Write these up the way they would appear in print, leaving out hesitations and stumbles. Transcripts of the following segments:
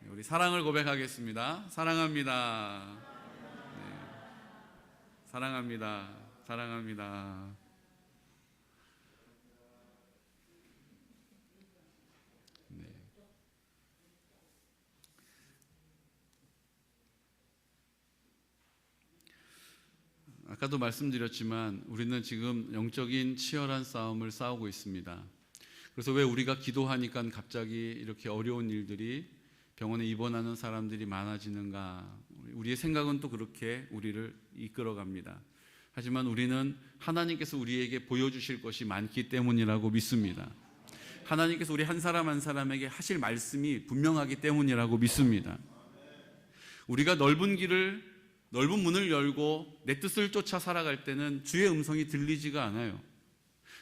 우리 사랑을 고백하겠습니다. 사랑합니다. 네. 사랑합니다. 사랑합니다. 네. 아까도 말씀드렸지만 우리는 지금 영적인 치열한 싸움을 싸우고 있습니다. 그래서 왜 우리가 기도하니까 갑자기 이렇게 어려운 일들이, 병원에 입원하는 사람들이 많아지는가? 우리의 생각은 또 그렇게 우리를 이끌어갑니다. 하지만 우리는 하나님께서 우리에게 보여주실 것이 많기 때문이라고 믿습니다. 하나님께서 우리 한 사람 한 사람에게 하실 말씀이 분명하기 때문이라고 믿습니다. 우리가 넓은 문을 열고 내 뜻을 쫓아 살아갈 때는 주의 음성이 들리지가 않아요.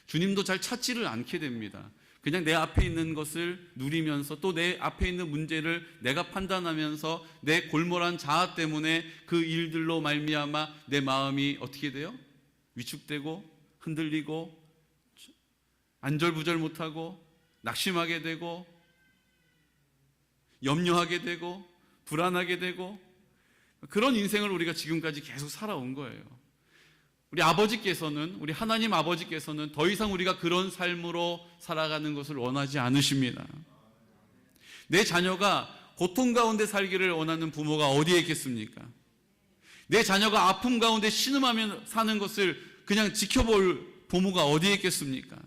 주님도 잘 찾지를 않게 됩니다. 그냥 내 앞에 있는 것을 누리면서 또 내 앞에 있는 문제를 내가 판단하면서 내 골몰한 자아 때문에 그 일들로 말미암아 내 마음이 어떻게 돼요? 위축되고 흔들리고 안절부절 못하고 낙심하게 되고 염려하게 되고 불안하게 되고, 그런 인생을 우리가 지금까지 계속 살아온 거예요. 우리 아버지께서는, 우리 하나님 아버지께서는 더 이상 우리가 그런 삶으로 살아가는 것을 원하지 않으십니다. 내 자녀가 고통 가운데 살기를 원하는 부모가 어디에 있겠습니까? 내 자녀가 아픔 가운데 신음하며 사는 것을 그냥 지켜볼 부모가 어디에 있겠습니까?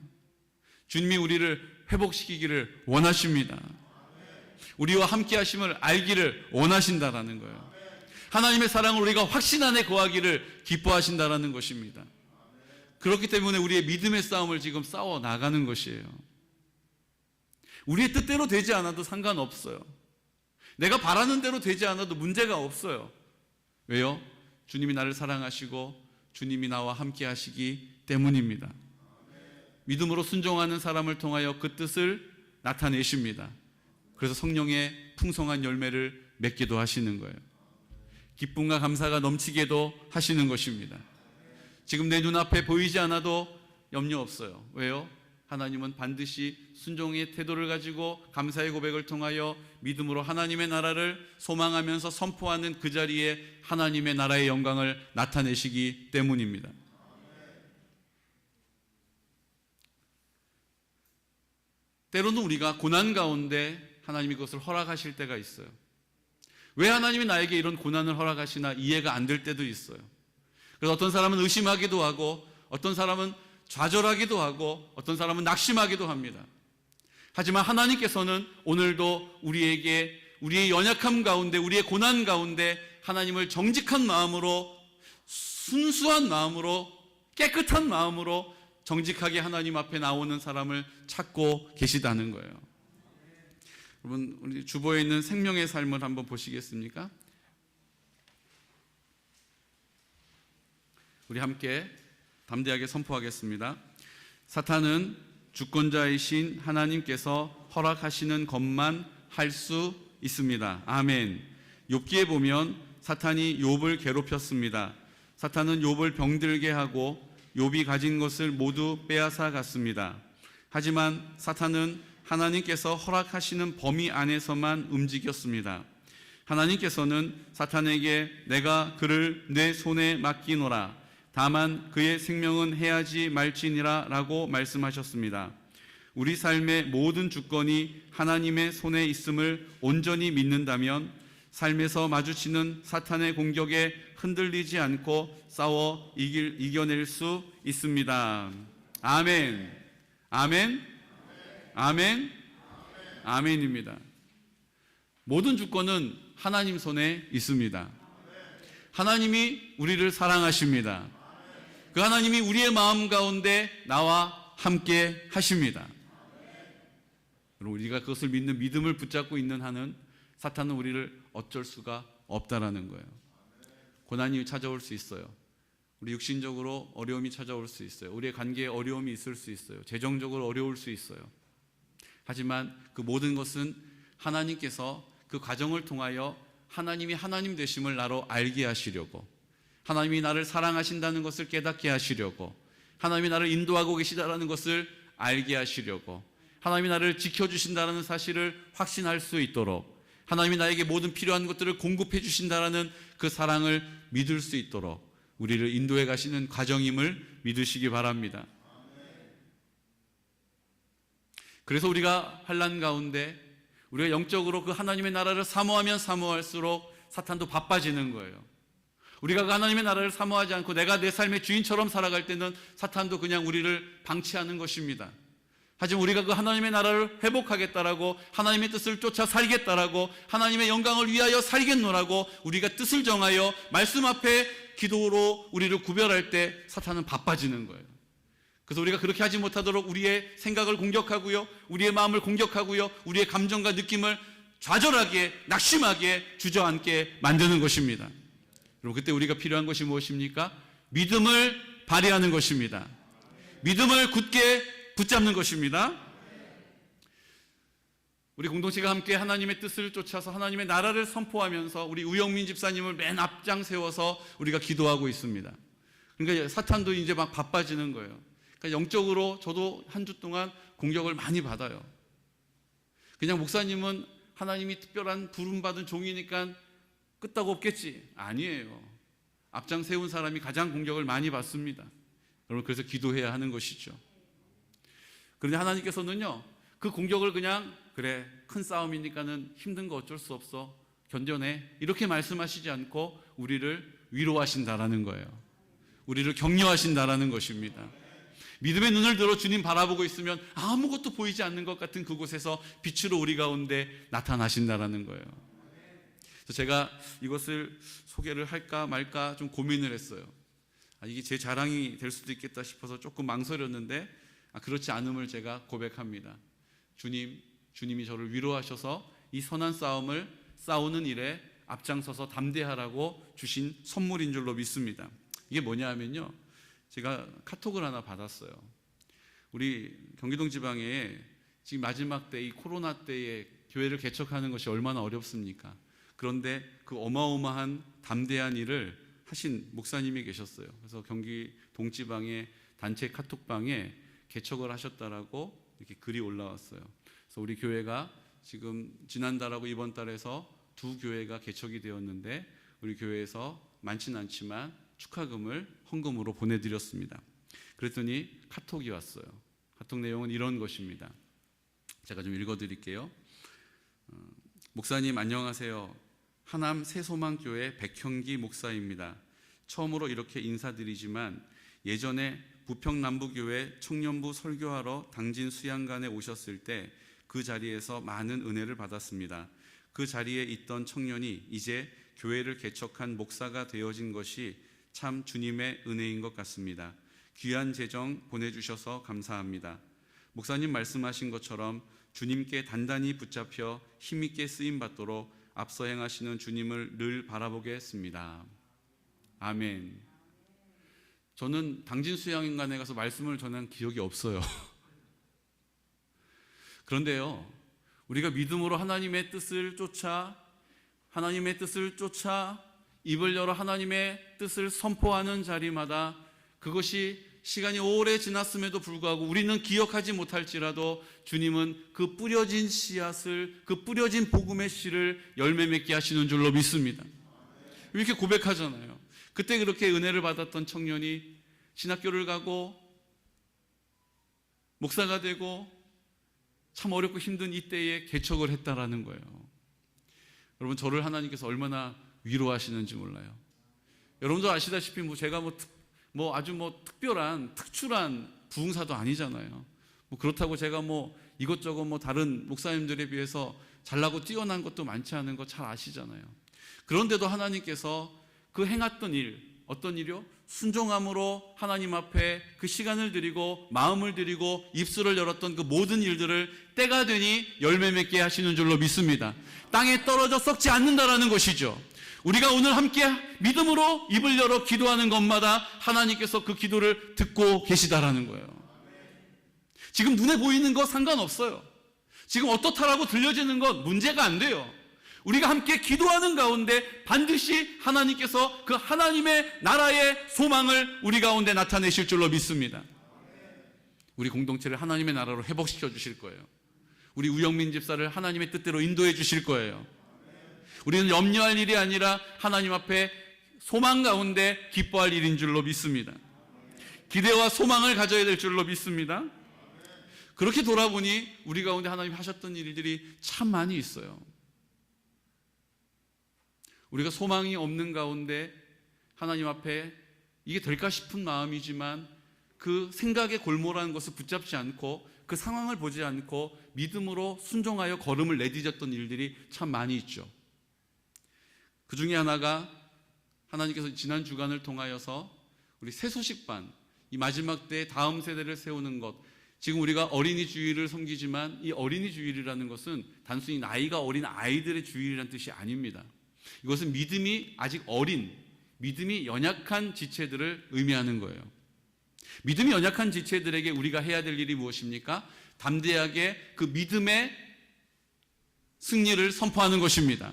주님이 우리를 회복시키기를 원하십니다. 우리와 함께 하심을 알기를 원하신다라는 거예요. 하나님의 사랑을 우리가 확신 안에 거하기를 기뻐하신다라는 것입니다. 그렇기 때문에 우리의 믿음의 싸움을 지금 싸워 나가는 것이에요. 우리의 뜻대로 되지 않아도 상관없어요. 내가 바라는 대로 되지 않아도 문제가 없어요. 왜요? 주님이 나를 사랑하시고 주님이 나와 함께 하시기 때문입니다. 믿음으로 순종하는 사람을 통하여 그 뜻을 나타내십니다. 그래서 성령의 풍성한 열매를 맺기도 하시는 거예요. 기쁨과 감사가 넘치게도 하시는 것입니다. 지금 내 눈앞에 보이지 않아도 염려 없어요. 왜요? 하나님은 반드시 순종의 태도를 가지고 감사의 고백을 통하여 믿음으로 하나님의 나라를 소망하면서 선포하는 그 자리에 하나님의 나라의 영광을 나타내시기 때문입니다. 때로는 우리가 고난 가운데 하나님이 그것을 허락하실 때가 있어요. 왜 하나님이 나에게 이런 고난을 허락하시나 이해가 안 될 때도 있어요. 그래서 어떤 사람은 의심하기도 하고, 어떤 사람은 좌절하기도 하고, 어떤 사람은 낙심하기도 합니다. 하지만 하나님께서는 오늘도 우리에게 우리의 연약함 가운데, 우리의 고난 가운데 하나님을 정직한 마음으로, 순수한 마음으로, 깨끗한 마음으로 정직하게 하나님 앞에 나오는 사람을 찾고 계시다는 거예요. 여러분, 우리 주보에 있는 생명의 삶을 한번 보시겠습니까? 우리 함께 담대하게 선포하겠습니다. 사탄은 주권자이신 하나님께서 허락하시는 것만 할 수 있습니다. 아멘. 욥기에 보면 사탄이 욥을 괴롭혔습니다. 사탄은 욥을 병들게 하고 욥이 가진 것을 모두 빼앗아 갔습니다. 하지만 사탄은 하나님께서 허락하시는 범위 안에서만 움직였습니다. 하나님께서는 사탄에게 내가 그를 내 손에 맡기노라. 다만 그의 생명은 해하지 말지니라 라고 말씀하셨습니다. 우리 삶의 모든 주권이 하나님의 손에 있음을 온전히 믿는다면 삶에서 마주치는 사탄의 공격에 흔들리지 않고 싸워 이겨낼 수 있습니다. 아멘. 아멘. 아멘. 아멘입니다. 모든 주권은 하나님 손에 있습니다. 하나님이 우리를 사랑하십니다. 그 하나님이 우리의 마음 가운데 나와 함께 하십니다. 우리가 그것을 믿는 믿음을 붙잡고 있는 한은 사탄은 우리를 어쩔 수가 없다라는 거예요. 고난이 찾아올 수 있어요. 우리 육신적으로 어려움이 찾아올 수 있어요. 우리의 관계에 어려움이 있을 수 있어요. 재정적으로 어려울 수 있어요. 하지만 그 모든 것은 하나님께서 그 과정을 통하여 하나님이 하나님 되심을 나로 알게 하시려고, 하나님이 나를 사랑하신다는 것을 깨닫게 하시려고, 하나님이 나를 인도하고 계시다는 것을 알게 하시려고, 하나님이 나를 지켜주신다는 사실을 확신할 수 있도록, 하나님이 나에게 모든 필요한 것들을 공급해 주신다는 그 사랑을 믿을 수 있도록 우리를 인도해 가시는 과정임을 믿으시기 바랍니다. 그래서 우리가 환난 가운데 우리가 영적으로 그 하나님의 나라를 사모하면 사모할수록 사탄도 바빠지는 거예요. 우리가 그 하나님의 나라를 사모하지 않고 내가 내 삶의 주인처럼 살아갈 때는 사탄도 그냥 우리를 방치하는 것입니다. 하지만 우리가 그 하나님의 나라를 회복하겠다라고, 하나님의 뜻을 쫓아 살겠다라고, 하나님의 영광을 위하여 살겠노라고 우리가 뜻을 정하여 말씀 앞에 기도로 우리를 구별할 때 사탄은 바빠지는 거예요. 그래서 우리가 그렇게 하지 못하도록 우리의 생각을 공격하고요, 우리의 마음을 공격하고요, 우리의 감정과 느낌을 좌절하게, 낙심하게, 주저앉게 만드는 것입니다. 그리고 그때 우리가 필요한 것이 무엇입니까? 믿음을 발휘하는 것입니다. 믿음을 굳게 붙잡는 것입니다. 우리 공동체가 함께 하나님의 뜻을 쫓아서 하나님의 나라를 선포하면서 우리 우영민 집사님을 맨 앞장 세워서 우리가 기도하고 있습니다. 그러니까 사탄도 이제 막 바빠지는 거예요. 그러니까 영적으로 저도 한 주 동안 공격을 많이 받아요. 그냥 목사님은 하나님이 특별한 부름받은 종이니까 끄떡 없겠지. 아니에요. 앞장 세운 사람이 가장 공격을 많이 받습니다. 여러분, 그래서 기도해야 하는 것이죠. 그런데 하나님께서는요, 그 공격을 그냥 그래, 큰 싸움이니까는 힘든 거 어쩔 수 없어, 견뎌내, 이렇게 말씀하시지 않고 우리를 위로하신다라는 거예요. 우리를 격려하신다라는 것입니다. 믿음의 눈을 들어 주님 바라보고 있으면 아무것도 보이지 않는 것 같은 그곳에서 빛으로 우리 가운데 나타나신다라는 거예요. 그래서 제가 이것을 소개를 할까 말까 좀 고민을 했어요. 이게 제 자랑이 될 수도 있겠다 싶어서 조금 망설였는데, 그렇지 않음을 제가 고백합니다. 주님이 저를 위로하셔서 이 선한 싸움을 싸우는 일에 앞장서서 담대하라고 주신 선물인 줄로 믿습니다. 이게 뭐냐 하면요, 제가 카톡을 하나 받았어요. 우리 경기동 지방에 지금 마지막 때 이 코로나 때에 교회를 개척하는 것이 얼마나 어렵습니까? 그런데 그 어마어마한 담대한 일을 하신 목사님이 계셨어요. 그래서 경기 동지방의 단체 카톡방에 개척을 하셨다라고 이렇게 글이 올라왔어요. 그래서 우리 교회가 지금 지난달하고 이번 달에서 두 교회가 개척이 되었는데, 우리 교회에서 많지는 않지만 축하금을 헌금으로 보내드렸습니다. 그랬더니 카톡이 왔어요. 카톡 내용은 이런 것입니다. 제가 좀 읽어드릴게요. 목사님 안녕하세요. 하남 새소망교회 백형기 목사입니다. 처음으로 이렇게 인사드리지만 예전에 부평남부교회 청년부 설교하러 당진 수양관에 오셨을 때 그 자리에서 많은 은혜를 받았습니다. 그 자리에 있던 청년이 이제 교회를 개척한 목사가 되어진 것이 참 주님의 은혜인 것 같습니다. 귀한 재정 보내주셔서 감사합니다. 목사님 말씀하신 것처럼 주님께 단단히 붙잡혀 힘있게 쓰임받도록 앞서 행하시는 주님을 늘 바라보게 했습니다. 아멘. 저는 당진 수양관에 가서 말씀을 전한 기억이 없어요. 그런데요, 우리가 믿음으로 하나님의 뜻을 쫓아 입을 열어 하나님의 뜻을 선포하는 자리마다, 그것이 시간이 오래 지났음에도 불구하고 우리는 기억하지 못할지라도 주님은 그 뿌려진 씨앗을, 그 뿌려진 복음의 씨를 열매 맺게 하시는 줄로 믿습니다. 이렇게 고백하잖아요. 그때 그렇게 은혜를 받았던 청년이 신학교를 가고 목사가 되고 참 어렵고 힘든 이때에 개척을 했다라는 거예요. 여러분, 저를 하나님께서 얼마나 위로하시는지 몰라요. 여러분도 아시다시피 제가 아주 특별한 특출한 부흥사도 아니잖아요. 그렇다고 제가 이것저것 다른 목사님들에 비해서 잘나고 뛰어난 것도 많지 않은 거 잘 아시잖아요. 그런데도 하나님께서 그 행했던 일, 어떤 일이요? 순종함으로 하나님 앞에 그 시간을 드리고 마음을 드리고 입술을 열었던 그 모든 일들을 때가 되니 열매 맺게 하시는 줄로 믿습니다. 땅에 떨어져 썩지 않는다라는 것이죠. 우리가 오늘 함께 믿음으로 입을 열어 기도하는 것마다 하나님께서 그 기도를 듣고 계시다라는 거예요. 지금 눈에 보이는 거 상관없어요. 지금 어떻다라고 들려지는 건 문제가 안 돼요. 우리가 함께 기도하는 가운데 반드시 하나님께서 그 하나님의 나라의 소망을 우리 가운데 나타내실 줄로 믿습니다. 우리 공동체를 하나님의 나라로 회복시켜 주실 거예요. 우리 우영민 집사를 하나님의 뜻대로 인도해 주실 거예요. 우리는 염려할 일이 아니라 하나님 앞에 소망 가운데 기뻐할 일인 줄로 믿습니다. 기대와 소망을 가져야 될 줄로 믿습니다. 그렇게 돌아보니 우리 가운데 하나님 하셨던 일들이 참 많이 있어요. 우리가 소망이 없는 가운데 하나님 앞에 이게 될까 싶은 마음이지만 그 생각에 골몰하는 것을 붙잡지 않고 그 상황을 보지 않고 믿음으로 순종하여 걸음을 내디뎠던 일들이 참 많이 있죠. 그 중에 하나가 하나님께서 지난 주간을 통하여서 우리 새소식반, 이 마지막 때 다음 세대를 세우는 것, 지금 우리가 어린이 주일을 섬기지만 이 어린이 주일이라는 것은 단순히 나이가 어린 아이들의 주일이라는 뜻이 아닙니다. 이것은 믿음이 아직 어린, 믿음이 연약한 지체들을 의미하는 거예요. 믿음이 연약한 지체들에게 우리가 해야 될 일이 무엇입니까? 담대하게 그 믿음의 승리를 선포하는 것입니다.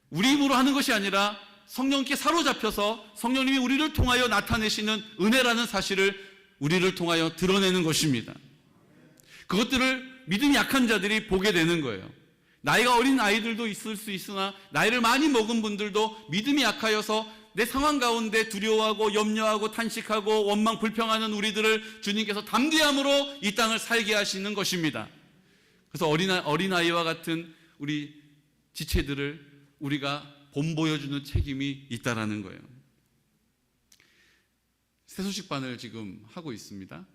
우리 힘으로 하는 것이 아니라 성령께 사로잡혀서 성령님이 우리를 통하여 나타내시는 은혜라는 사실을 우리를 통하여 드러내는 것입니다. 그것들을 믿음이 약한 자들이 보게 되는 거예요. 나이가 어린 아이들도 있을 수 있으나 나이를 많이 먹은 분들도 믿음이 약하여서 내 상황 가운데 두려워하고 염려하고 탄식하고 원망 불평하는 우리들을 주님께서 담대함으로 이 땅을 살게 하시는 것입니다. 그래서 어린아이와 같은 우리 지체들을 우리가 본보여주는 책임이 있다라는 거예요. 새소식반을 지금 하고 있습니다.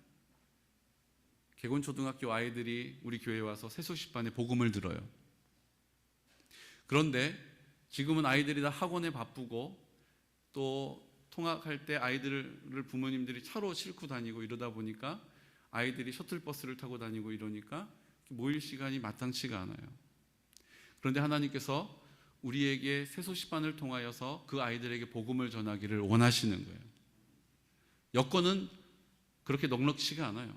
개곤초등학교 아이들이 우리 교회에 와서 새소식반에 복음을 들어요. 그런데 지금은 아이들이 다 학원에 바쁘고 또 통학할 때 아이들을 부모님들이 차로 싣고 다니고 이러다 보니까 아이들이 셔틀버스를 타고 다니고 이러니까 모일 시간이 마땅치가 않아요. 그런데 하나님께서 우리에게 새소식반을 통하여서 그 아이들에게 복음을 전하기를 원하시는 거예요. 여건은 그렇게 넉넉치가 않아요.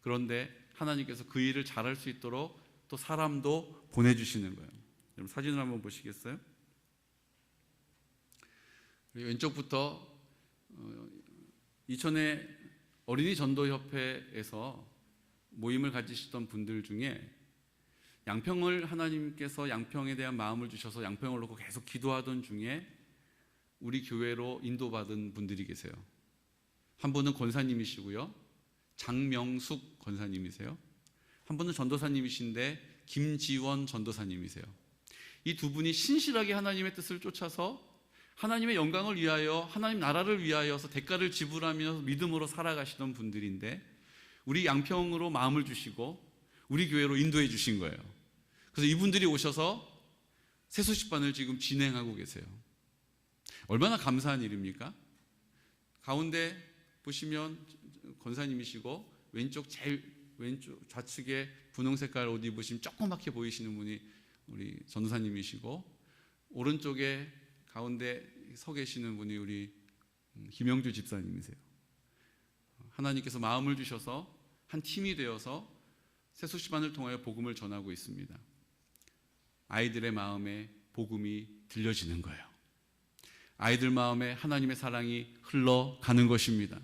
그런데 하나님께서 그 일을 잘할 수 있도록 또 사람도 보내주시는 거예요. 여러분 사진을 한번 보시겠어요? 왼쪽부터 이천의 어린이 전도협회에서 모임을 가지시던 분들 중에 양평을 하나님께서 양평에 대한 마음을 주셔서 양평을 놓고 계속 기도하던 중에 우리 교회로 인도받은 분들이 계세요. 한 분은 권사님이시고요. 장명숙 권사님이세요. 한 분은 전도사님이신데 김지원 전도사님이세요. 이 두 분이 신실하게 하나님의 뜻을 쫓아서 하나님의 영광을 위하여 하나님 나라를 위하여서 대가를 지불하며 믿음으로 살아가시던 분들인데 우리 양평으로 마음을 주시고 우리 교회로 인도해 주신 거예요. 그래서 이분들이 오셔서 새소식반을 지금 진행하고 계세요. 얼마나 감사한 일입니까? 가운데 보시면 권사님이시고 제일 왼쪽 좌측에 분홍 색깔 옷 입으신 조그맣게 보이시는 분이 우리 전도사님이시고 오른쪽에 가운데 서 계시는 분이 우리 김영주 집사님이세요. 하나님께서 마음을 주셔서 한 팀이 되어서 새소식반을 통하여 복음을 전하고 있습니다. 아이들의 마음에 복음이 들려지는 거예요. 아이들 마음에 하나님의 사랑이 흘러가는 것입니다.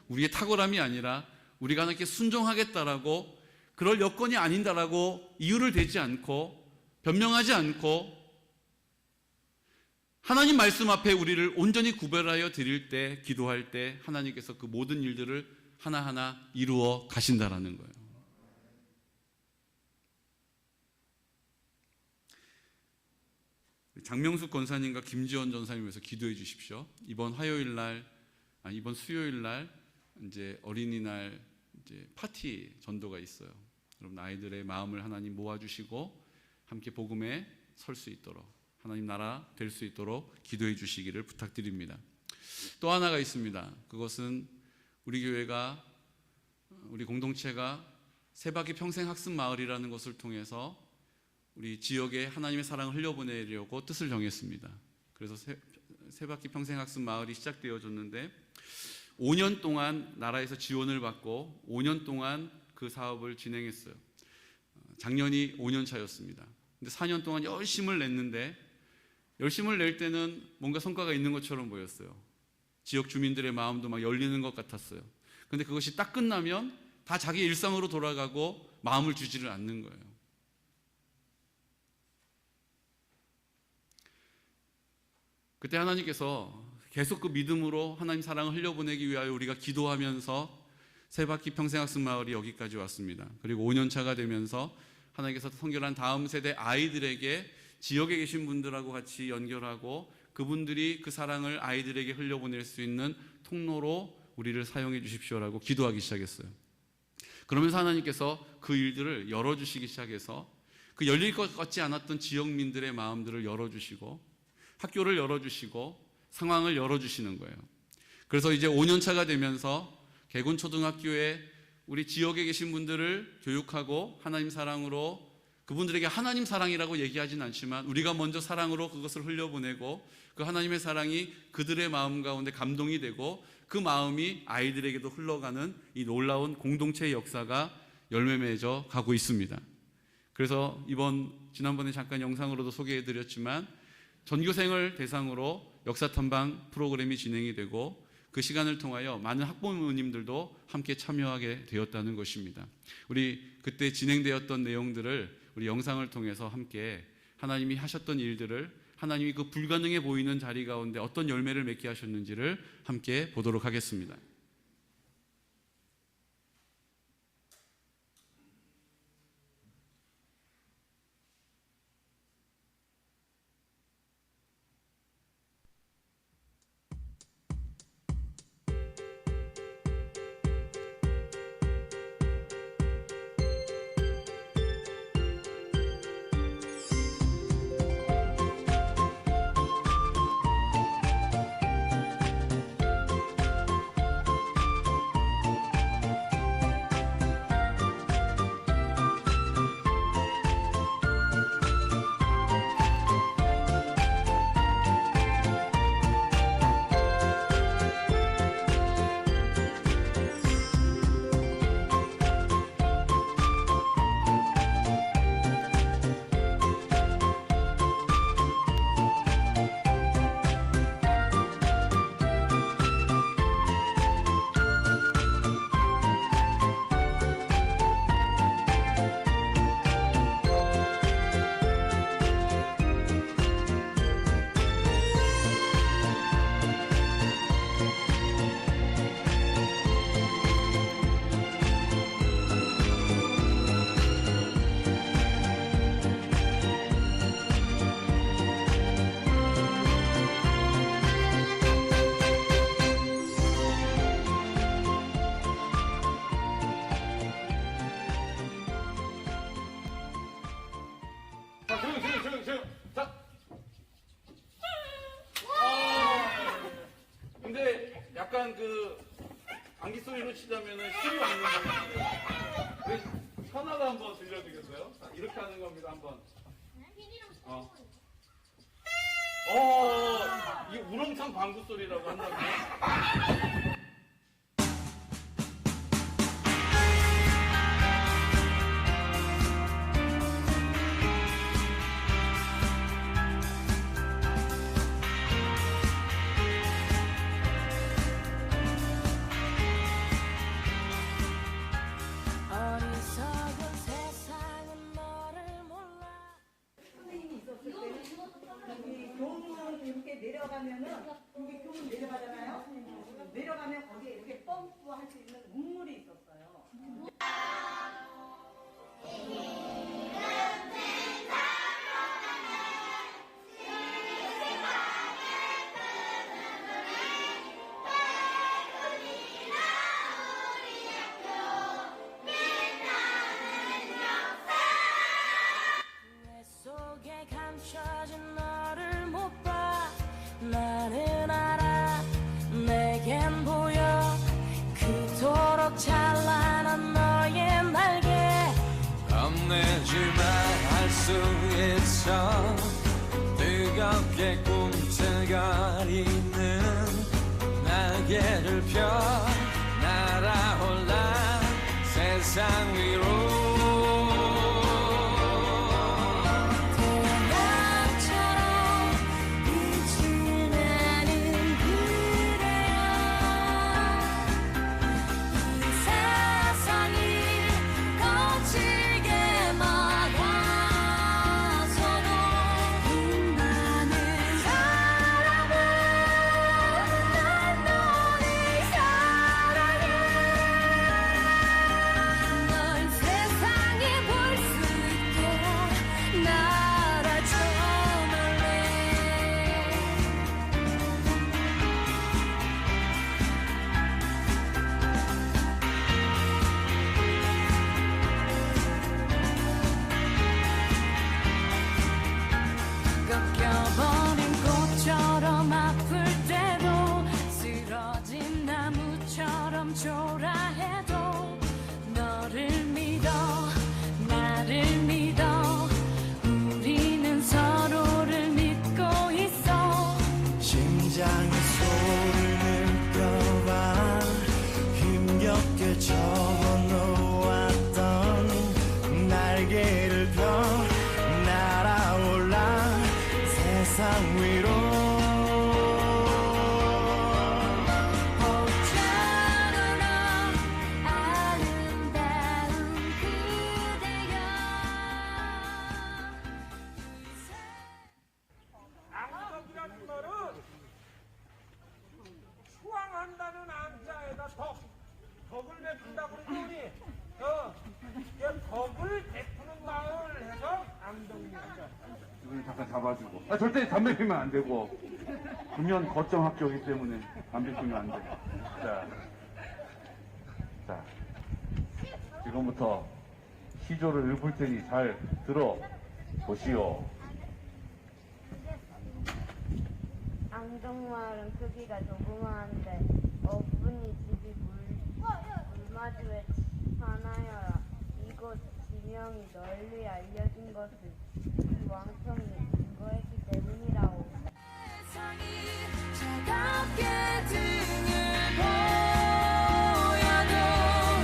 우리의 탁월함이 아니라 우리가 하나님께 순종하겠다라고 그럴 여건이 아닌다라고 이유를 대지 않고 변명하지 않고 하나님 말씀 앞에 우리를 온전히 구별하여 드릴 때 기도할 때 하나님께서 그 모든 일들을 하나하나 이루어 가신다라는 거예요. 장명숙 권사님과 김지원 전사님 위해서 기도해 주십시오. 이번 수요일 날 이제 어린이날 이제 파티 전도가 있어요. 여러분 아이들의 마음을 하나님 모아주시고 함께 복음에 설 수 있도록 하나님 나라 될 수 있도록 기도해 주시기를 부탁드립니다. 또 하나가 있습니다. 그것은 우리 교회가 우리 공동체가 세바퀴 평생 학습 마을이라는 것을 통해서 우리 지역에 하나님의 사랑을 흘려보내려고 뜻을 정했습니다. 그래서 세바퀴 평생 학습 마을이 시작되어졌는데 5년 동안 나라에서 지원을 받고 5년 동안 그 사업을 진행했어요. 작년이 5년 차였습니다. 근데 4년 동안 열심을 냈는데 열심을 낼 때는 뭔가 성과가 있는 것처럼 보였어요. 지역 주민들의 마음도 막 열리는 것 같았어요. 근데 그것이 딱 끝나면 다 자기 일상으로 돌아가고 마음을 주지를 않는 거예요. 그때 하나님께서 계속 그 믿음으로 하나님 사랑을 흘려보내기 위하여 우리가 기도하면서 세바퀴 평생학습마을이 여기까지 왔습니다. 그리고 5년 차가 되면서 하나님께서 선결한 다음 세대 아이들에게 지역에 계신 분들하고 같이 연결하고 그분들이 그 사랑을 아이들에게 흘려보낼 수 있는 통로로 우리를 사용해 주십시오라고 기도하기 시작했어요. 그러면서 하나님께서 그 일들을 열어주시기 시작해서 그 열릴 것 같지 않았던 지역민들의 마음들을 열어주시고 학교를 열어주시고 상황을 열어주시는 거예요. 그래서 이제 5년 차가 되면서 개군초등학교에 우리 지역에 계신 분들을 교육하고 하나님 사랑으로 그분들에게 하나님 사랑이라고 얘기하진 않지만 우리가 먼저 사랑으로 그것을 흘려보내고 그 하나님의 사랑이 그들의 마음 가운데 감동이 되고 그 마음이 아이들에게도 흘러가는 이 놀라운 공동체의 역사가 열매 맺어 가고 있습니다. 그래서 지난번에 잠깐 영상으로도 소개해드렸지만 전교생을 대상으로 역사탐방 프로그램이 진행이 되고 그 시간을 통하여 많은 학부모님들도 함께 참여하게 되었다는 것입니다. 우리 그때 진행되었던 내용들을 우리 영상을 통해서 함께 하나님이 하셨던 일들을 하나님이 그 불가능해 보이는 자리 가운데 어떤 열매를 맺게 하셨는지를 함께 보도록 하겠습니다. 근데 약간 그 방귀 소리로 치자면은 실이 없는 건데 현아가 한번 들려드리겠어요? 이렇게 하는 겁니다. 한번. 이게 우렁찬 방구 소리라고 한다고요? 이렇게 내려가면은 여기 교문 내려가잖아요. 내려가면 거기에 이렇게 펌프할 수 있는 문물이 있었어요. 나는 알아 내겐 보여 그토록 찬란한 너의 날개 겁내지만 할 수 있어 뜨겁게 꿈틀거리는 날개를 펴 날아올라 세상 위로 위로 호자로는 아름다운 그대여 앙덕이라는 말은 수왕한다는 앙자에다 덕을 베푼다고 그러니 덕을 베푸는 마을 해서 앙덕이란다. 이걸 잠깐 잡아주고. 절대 담배 피면 안 되고. 금연 거점 학교이기 때문에 담배 피면 안 돼. 자, 지금부터 시조를 읊을 테니 잘 들어 보시오. 앙정마을은 크기가 조그마한데 어분이 집이 물마주에 하나여라. 이곳 지명이 널리 알려진 것은 이 왕평이 근거했기 때문이라오. 세상이 차갑게 등을 보여도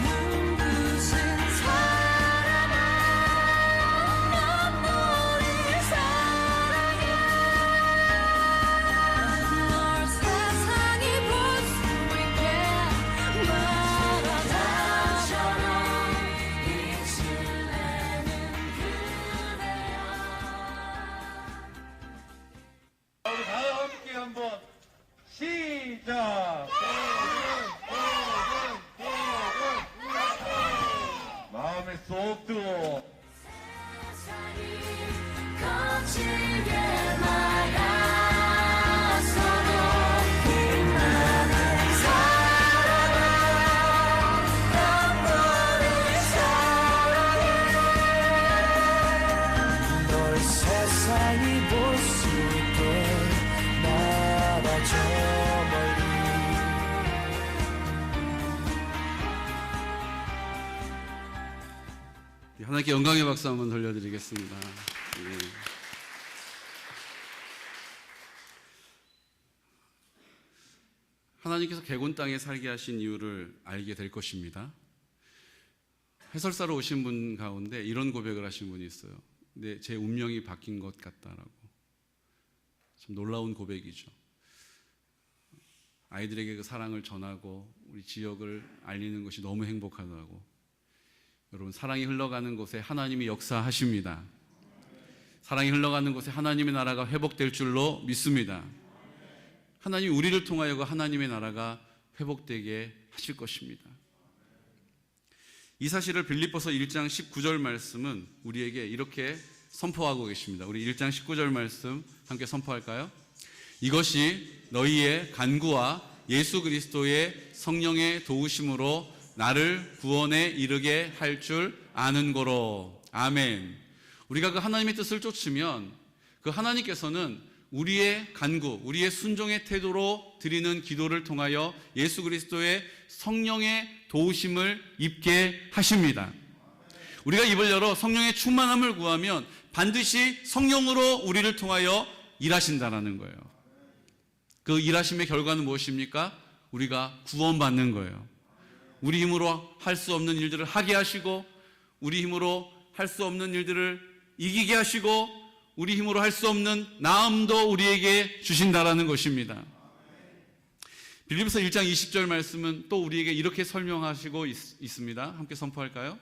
눈부신 사랑아 난 너를 사랑해 널 세상이 볼 수 있게 바라다처럼 이슬에는 그대여 우리 다 함께 한번 시작! 마음에 쏙 들어. 세상이 거칠게 막았어도 나는 살아가 난 너를 사랑해 널 세상이 볼 수 있게 나가줘 멀리 하나님께 영광의 박수 한번 돌려드리겠습니다. 예. 하나님께서 개곤 땅에 살게 하신 이유를 알게 될 것입니다. 해설사로 오신 분 가운데 이런 고백을 하신 분이 있어요. 근데 제 운명이 바뀐 것 같다라고. 참 놀라운 고백이죠. 아이들에게 그 사랑을 전하고 우리 지역을 알리는 것이 너무 행복하다고. 여러분, 사랑이 흘러가는 곳에 하나님이 역사하십니다. 사랑이 흘러가는 곳에 하나님의 나라가 회복될 줄로 믿습니다. 하나님이 우리를 통하여 그 하나님의 나라가 회복되게 하실 것입니다. 이 사실을 빌립보서 1장 19절 말씀은 우리에게 이렇게 선포하고 계십니다. 우리 1장 19절 말씀 함께 선포할까요? 이것이 너희의 간구와 예수 그리스도의 성령의 도우심으로 나를 구원에 이르게 할 줄 아는 거로. 아멘. 우리가 그 하나님의 뜻을 쫓으면 그 하나님께서는 우리의 간구, 우리의 순종의 태도로 드리는 기도를 통하여 예수 그리스도의 성령의 도우심을 입게 하십니다. 우리가 입을 열어 성령의 충만함을 구하면 반드시 성령으로 우리를 통하여 일하신다라는 거예요. 그 일하심의 결과는 무엇입니까? 우리가 구원받는 거예요. 우리 힘으로 할 수 없는 일들을 하게 하시고, 우리 힘으로 할 수 없는 일들을 이기게 하시고, 우리 힘으로 할 수 없는 나음도 우리에게 주신다라는 것입니다. 빌립보서 1장 20절 말씀은 또 우리에게 이렇게 설명하시고 있습니다. 함께 선포할까요?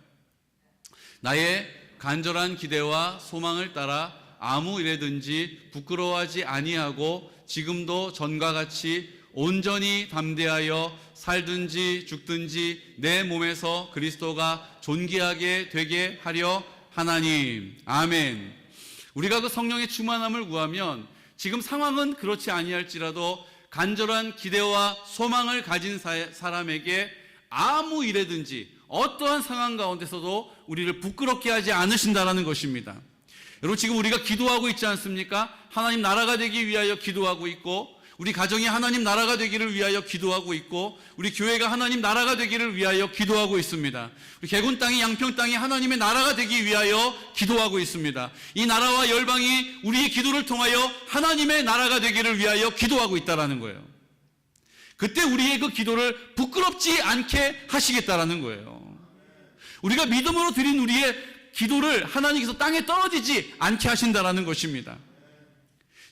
나의 간절한 기대와 소망을 따라 아무 일에든지 부끄러워하지 아니하고 지금도 전과 같이 온전히 담대하여 살든지 죽든지 내 몸에서 그리스도가 존귀하게 되게 하려 하나님. 아멘. 우리가 그 성령의 충만함을 구하면 지금 상황은 그렇지 아니할지라도 간절한 기대와 소망을 가진 사람에게 아무 일에든지 어떠한 상황 가운데서도 우리를 부끄럽게 하지 않으신다라는 것입니다. 여러분, 지금 우리가 기도하고 있지 않습니까? 하나님 나라가 되기 위하여 기도하고 있고, 우리 가정이 하나님 나라가 되기를 위하여 기도하고 있고, 우리 교회가 하나님 나라가 되기를 위하여 기도하고 있습니다. 우리 개군 땅이, 양평 땅이 하나님의 나라가 되기 위하여 기도하고 있습니다. 이 나라와 열방이 우리의 기도를 통하여 하나님의 나라가 되기를 위하여 기도하고 있다라는 거예요. 그때 우리의 그 기도를 부끄럽지 않게 하시겠다라는 거예요. 우리가 믿음으로 드린 우리의 기도를 하나님께서 땅에 떨어지지 않게 하신다라는 것입니다.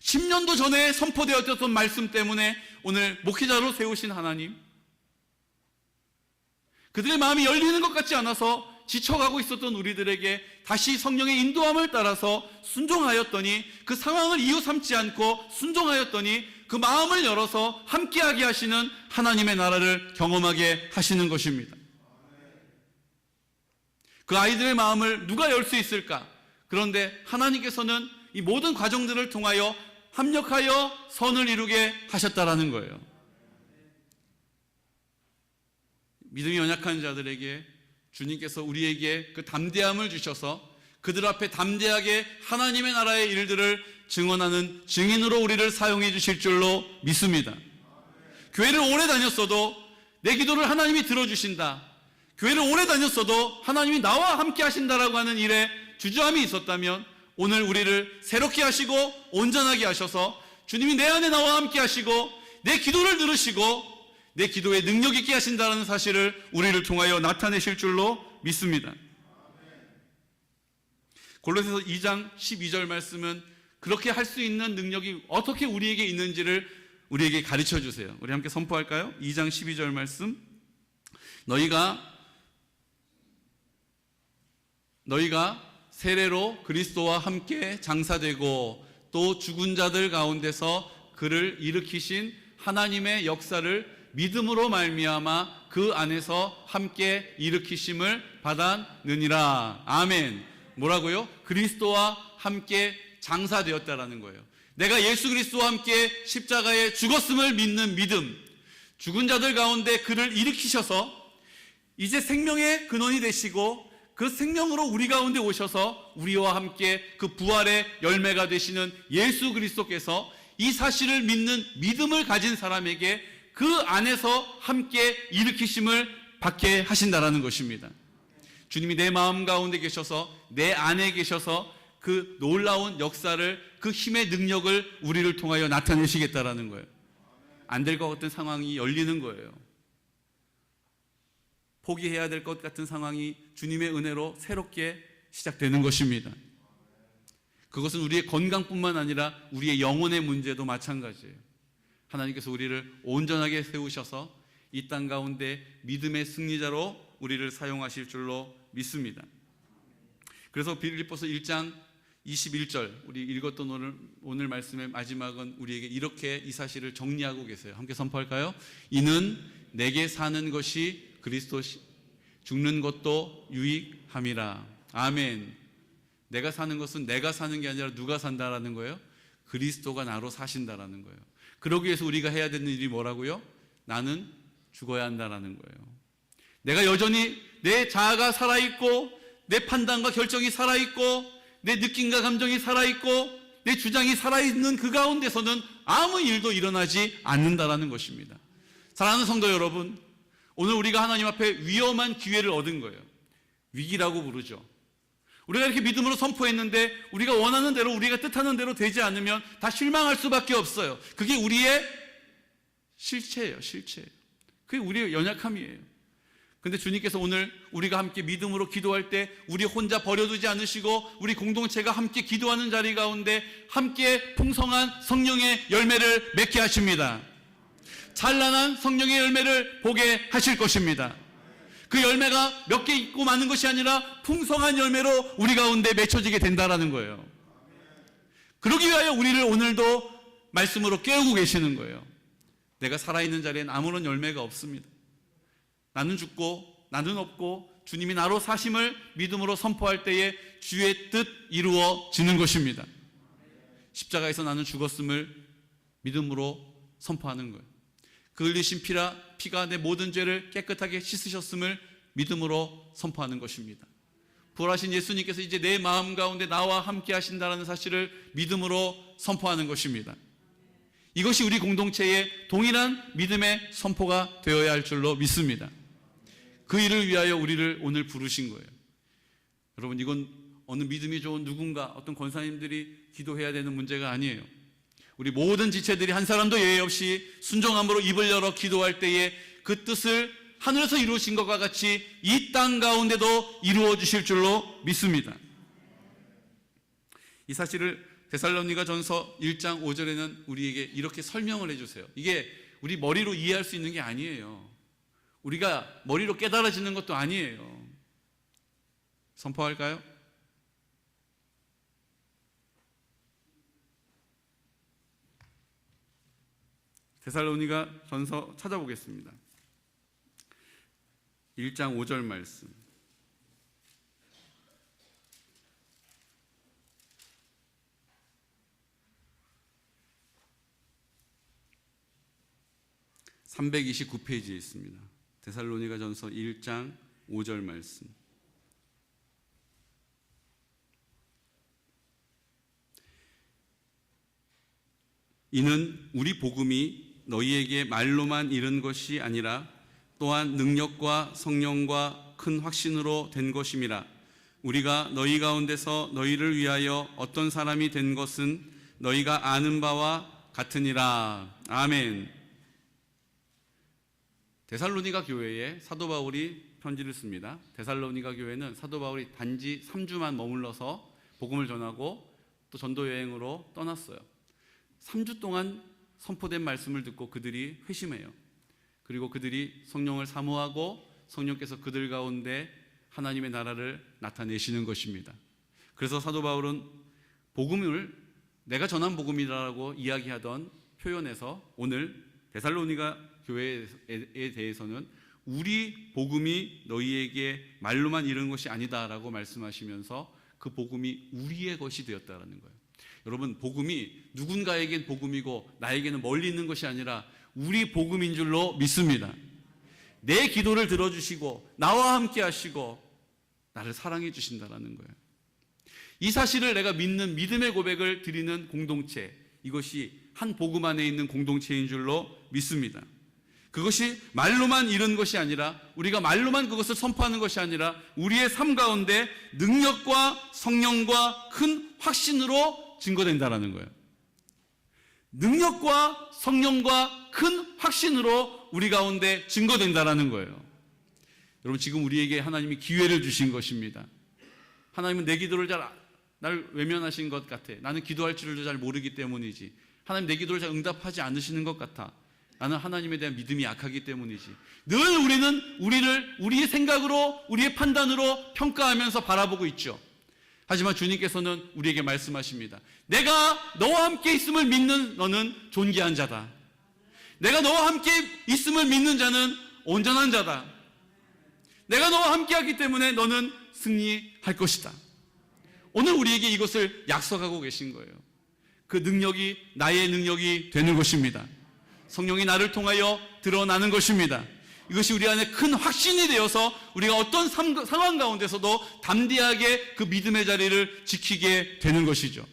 10년도 전에 선포되었던 말씀 때문에 오늘 목회자로 세우신 하나님, 그들의 마음이 열리는 것 같지 않아서 지쳐가고 있었던 우리들에게 다시 성령의 인도함을 따라서 순종하였더니, 그 상황을 이유 삼지 않고 순종하였더니 그 마음을 열어서 함께하게 하시는 하나님의 나라를 경험하게 하시는 것입니다. 그 아이들의 마음을 누가 열 수 있을까? 그런데 하나님께서는 이 모든 과정들을 통하여 합력하여 선을 이루게 하셨다라는 거예요. 믿음이 연약한 자들에게 주님께서 우리에게 그 담대함을 주셔서 그들 앞에 담대하게 하나님의 나라의 일들을 증언하는 증인으로 우리를 사용해 주실 줄로 믿습니다. 교회를 오래 다녔어도 내 기도를 하나님이 들어주신다, 교회를 오래 다녔어도 하나님이 나와 함께 하신다라고 하는 일에 주저함이 있었다면 오늘 우리를 새롭게 하시고 온전하게 하셔서 주님이 내 안에 나와 함께 하시고 내 기도를 들으시고 내 기도에 능력 있게 하신다는 사실을 우리를 통하여 나타내실 줄로 믿습니다. 골로새서 2장 12절 말씀은 그렇게 할 수 있는 능력이 어떻게 우리에게 있는지를 우리에게 가르쳐 주세요. 우리 함께 선포할까요? 2장 12절 말씀. 너희가 세례로 그리스도와 함께 장사되고 또 죽은 자들 가운데서 그를 일으키신 하나님의 역사를 믿음으로 말미암아 그 안에서 함께 일으키심을 받았느니라. 아멘. 뭐라고요? 그리스도와 함께 장사되었다라는 거예요. 내가 예수 그리스도와 함께 십자가에 죽었음을 믿는 믿음, 죽은 자들 가운데 그를 일으키셔서 이제 생명의 근원이 되시고 그 생명으로 우리 가운데 오셔서 우리와 함께 그 부활의 열매가 되시는 예수 그리스도께서 이 사실을 믿는 믿음을 가진 사람에게 그 안에서 함께 일으키심을 받게 하신다라는 것입니다. 주님이 내 마음 가운데 계셔서 내 안에 계셔서 그 놀라운 역사를, 그 힘의 능력을 우리를 통하여 나타내시겠다라는 거예요. 안 될 것 같은 상황이 열리는 거예요. 포기해야 될 것 같은 상황이 주님의 은혜로 새롭게 시작되는 것입니다. 그것은 우리의 건강뿐만 아니라 우리의 영혼의 문제도 마찬가지예요. 하나님께서 우리를 온전하게 세우셔서 이 땅 가운데 믿음의 승리자로 우리를 사용하실 줄로 믿습니다. 그래서 빌립보서 1장 21절 우리 읽었던 오늘 말씀의 마지막은 우리에게 이렇게 이 사실을 정리하고 계세요. 함께 선포할까요? 이는 내게 사는 것이 그리스도, 죽는 것도 유익함이라. 아멘. 내가 사는 것은 내가 사는 게 아니라 누가 산다라는 거예요? 그리스도가 나로 사신다라는 거예요. 그러기 위해서 우리가 해야 되는 일이 뭐라고요? 나는 죽어야 한다라는 거예요. 내가 여전히 내 자아가 살아있고 내 판단과 결정이 살아있고 내 느낌과 감정이 살아있고 내 주장이 살아있는 그 가운데서는 아무 일도 일어나지 않는다라는 것입니다. 사랑하는 성도 여러분, 오늘 우리가 하나님 앞에 위험한 기회를 얻은 거예요. 위기라고 부르죠. 우리가 이렇게 믿음으로 선포했는데 우리가 원하는 대로, 우리가 뜻하는 대로 되지 않으면 다 실망할 수밖에 없어요. 그게 우리의 실체예요. 실체예요. 그게 우리의 연약함이에요. 근데 주님께서 오늘 우리가 함께 믿음으로 기도할 때 우리 혼자 버려두지 않으시고 우리 공동체가 함께 기도하는 자리 가운데 함께 풍성한 성령의 열매를 맺게 하십니다. 찬란한 성령의 열매를 보게 하실 것입니다. 그 열매가 몇 개 있고 많은 것이 아니라 풍성한 열매로 우리 가운데 맺혀지게 된다라는 거예요. 그러기 위하여 우리를 오늘도 말씀으로 깨우고 계시는 거예요. 내가 살아있는 자리엔 아무런 열매가 없습니다. 나는 죽고 나는 없고 주님이 나로 사심을 믿음으로 선포할 때에 주의 뜻 이루어지는 것입니다. 십자가에서 나는 죽었음을 믿음으로 선포하는 거예요. 그 흘리신 피가 내 모든 죄를 깨끗하게 씻으셨음을 믿음으로 선포하는 것입니다. 부활하신 예수님께서 이제 내 마음 가운데 나와 함께 하신다는 사실을 믿음으로 선포하는 것입니다. 이것이 우리 공동체의 동일한 믿음의 선포가 되어야 할 줄로 믿습니다. 그 일을 위하여 우리를 오늘 부르신 거예요. 여러분, 이건 어느 믿음이 좋은 누군가, 어떤 권사님들이 기도해야 되는 문제가 아니에요. 우리 모든 지체들이 한 사람도 예외 없이 순종함으로 입을 열어 기도할 때에 그 뜻을 하늘에서 이루신 것과 같이 이 땅 가운데도 이루어 주실 줄로 믿습니다. 이 사실을 데살로니가전서 1장 5절에는 우리에게 이렇게 설명을 해주세요. 이게 우리 머리로 이해할 수 있는 게 아니에요. 우리가 머리로 깨달아지는 것도 아니에요. 선포할까요? 데살로니가전서 찾아보겠습니다. 1장 5절 말씀. (329페이지에) 있습니다. 데살로니가전서 1장 5절 말씀. 이는 우리 복음이 너희에게 말로만 이른 것이 아니라 또한 능력과 성령과 큰 확신으로 된 것임이라. 우리가 너희 가운데서 너희를 위하여 어떤 사람이 된 것은 너희가 아는 바와 같으니라. 아멘. 데살로니가 교회에 사도 바울이 편지를 씁니다. 데살로니가 교회는 사도 바울이 단지 3주만 머물러서 복음을 전하고 또 전도 여행으로 떠났어요. 3주 동안 선포된 말씀을 듣고 그들이 회심해요. 그리고 그들이 성령을 사모하고 성령께서 그들 가운데 하나님의 나라를 나타내시는 것입니다. 그래서 사도 바울은 복음을 내가 전한 복음이라고 이야기하던 표현에서 오늘 데살로니가 교회에 대해서는 우리 복음이 너희에게 말로만 이른 것이 아니다라고 말씀하시면서 그 복음이 우리의 것이 되었다라는 거예요. 여러분, 복음이 누군가에겐 복음이고 나에게는 멀리 있는 것이 아니라 우리 복음인 줄로 믿습니다. 내 기도를 들어주시고 나와 함께 하시고 나를 사랑해 주신다라는 거예요. 이 사실을 내가 믿는 믿음의 고백을 드리는 공동체, 이것이 한 복음 안에 있는 공동체인 줄로 믿습니다. 그것이 말로만 이른 것이 아니라 우리가 말로만 그것을 선포하는 것이 아니라 우리의 삶 가운데 능력과 성령과 큰 확신으로 증거된다라는 거예요. 능력과 성령과 큰 확신으로 우리 가운데 증거된다라는 거예요. 여러분, 지금 우리에게 하나님이 기회를 주신 것입니다. 하나님은 내 기도를 날 외면하신 것 같아. 나는 기도할 줄도 잘 모르기 때문이지. 하나님 내 기도를 잘 응답하지 않으시는 것 같아. 나는 하나님에 대한 믿음이 약하기 때문이지. 늘 우리는 우리의 생각으로, 우리의 판단으로 평가하면서 바라보고 있죠. 하지만 주님께서는 우리에게 말씀하십니다. 내가 너와 함께 있음을 믿는 너는 존귀한 자다. 내가 너와 함께 있음을 믿는 자는 온전한 자다. 내가 너와 함께 하기 때문에 너는 승리할 것이다. 오늘 우리에게 이것을 약속하고 계신 거예요. 그 능력이 나의 능력이 되는 것입니다. 성령이 나를 통하여 드러나는 것입니다. 이것이 우리 안에 큰 확신이 되어서 우리가 어떤 상황 가운데서도 담대하게 그 믿음의 자리를 지키게 되는 것이죠.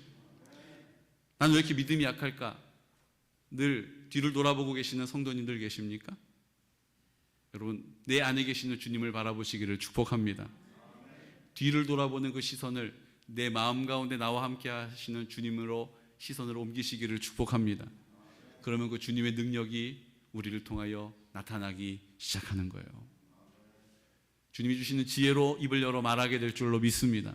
나는 왜 이렇게 믿음이 약할까? 늘 뒤를 돌아보고 계시는 성도님들 계십니까? 여러분, 내 안에 계시는 주님을 바라보시기를 축복합니다. 뒤를 돌아보는 그 시선을 내 마음 가운데 나와 함께 하시는 주님으로 시선을 옮기시기를 축복합니다. 그러면 그 주님의 능력이 우리를 통하여 나타나기 시작하는 거예요. 주님이 주시는 지혜로 입을 열어 말하게 될 줄로 믿습니다.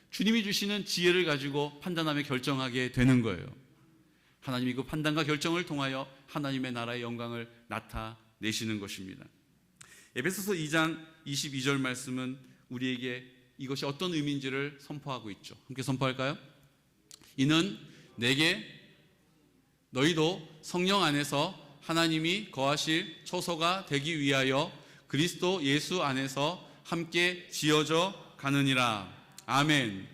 주님이 주시는 지혜를 가지고 판단하며 결정하게 되는 거예요. 하나님이 그 판단과 결정을 통하여 하나님의 나라의 영광을 나타내시는 것입니다. 에베소서 2장 22절 말씀은 우리에게 이것이 어떤 의미인지를 선포하고 있죠. 함께 선포할까요? 이는 내게 너희도 성령 안에서 하나님이 거하실 처소가 되기 위하여 그리스도 예수 안에서 함께 지어져 가느니라. 아멘.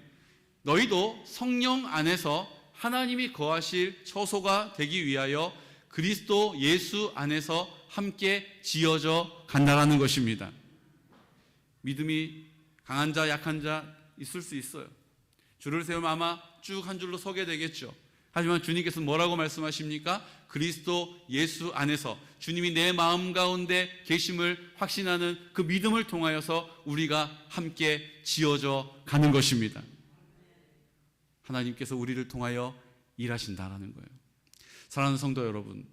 너희도 성령 안에서 하나님이 거하실 처소가 되기 위하여 그리스도 예수 안에서 함께 지어져 간다라는 것입니다. 믿음이 강한 자, 약한 자 있을 수 있어요. 줄을 세우면 아마 쭉 한 줄로 서게 되겠죠. 하지만 주님께서는 뭐라고 말씀하십니까? 그리스도 예수 안에서 주님이 내 마음 가운데 계심을 확신하는 그 믿음을 통하여서 우리가 함께 지어져 가는 것입니다. 하나님께서 우리를 통하여 일하신다라는 거예요. 사랑하는 성도 여러분,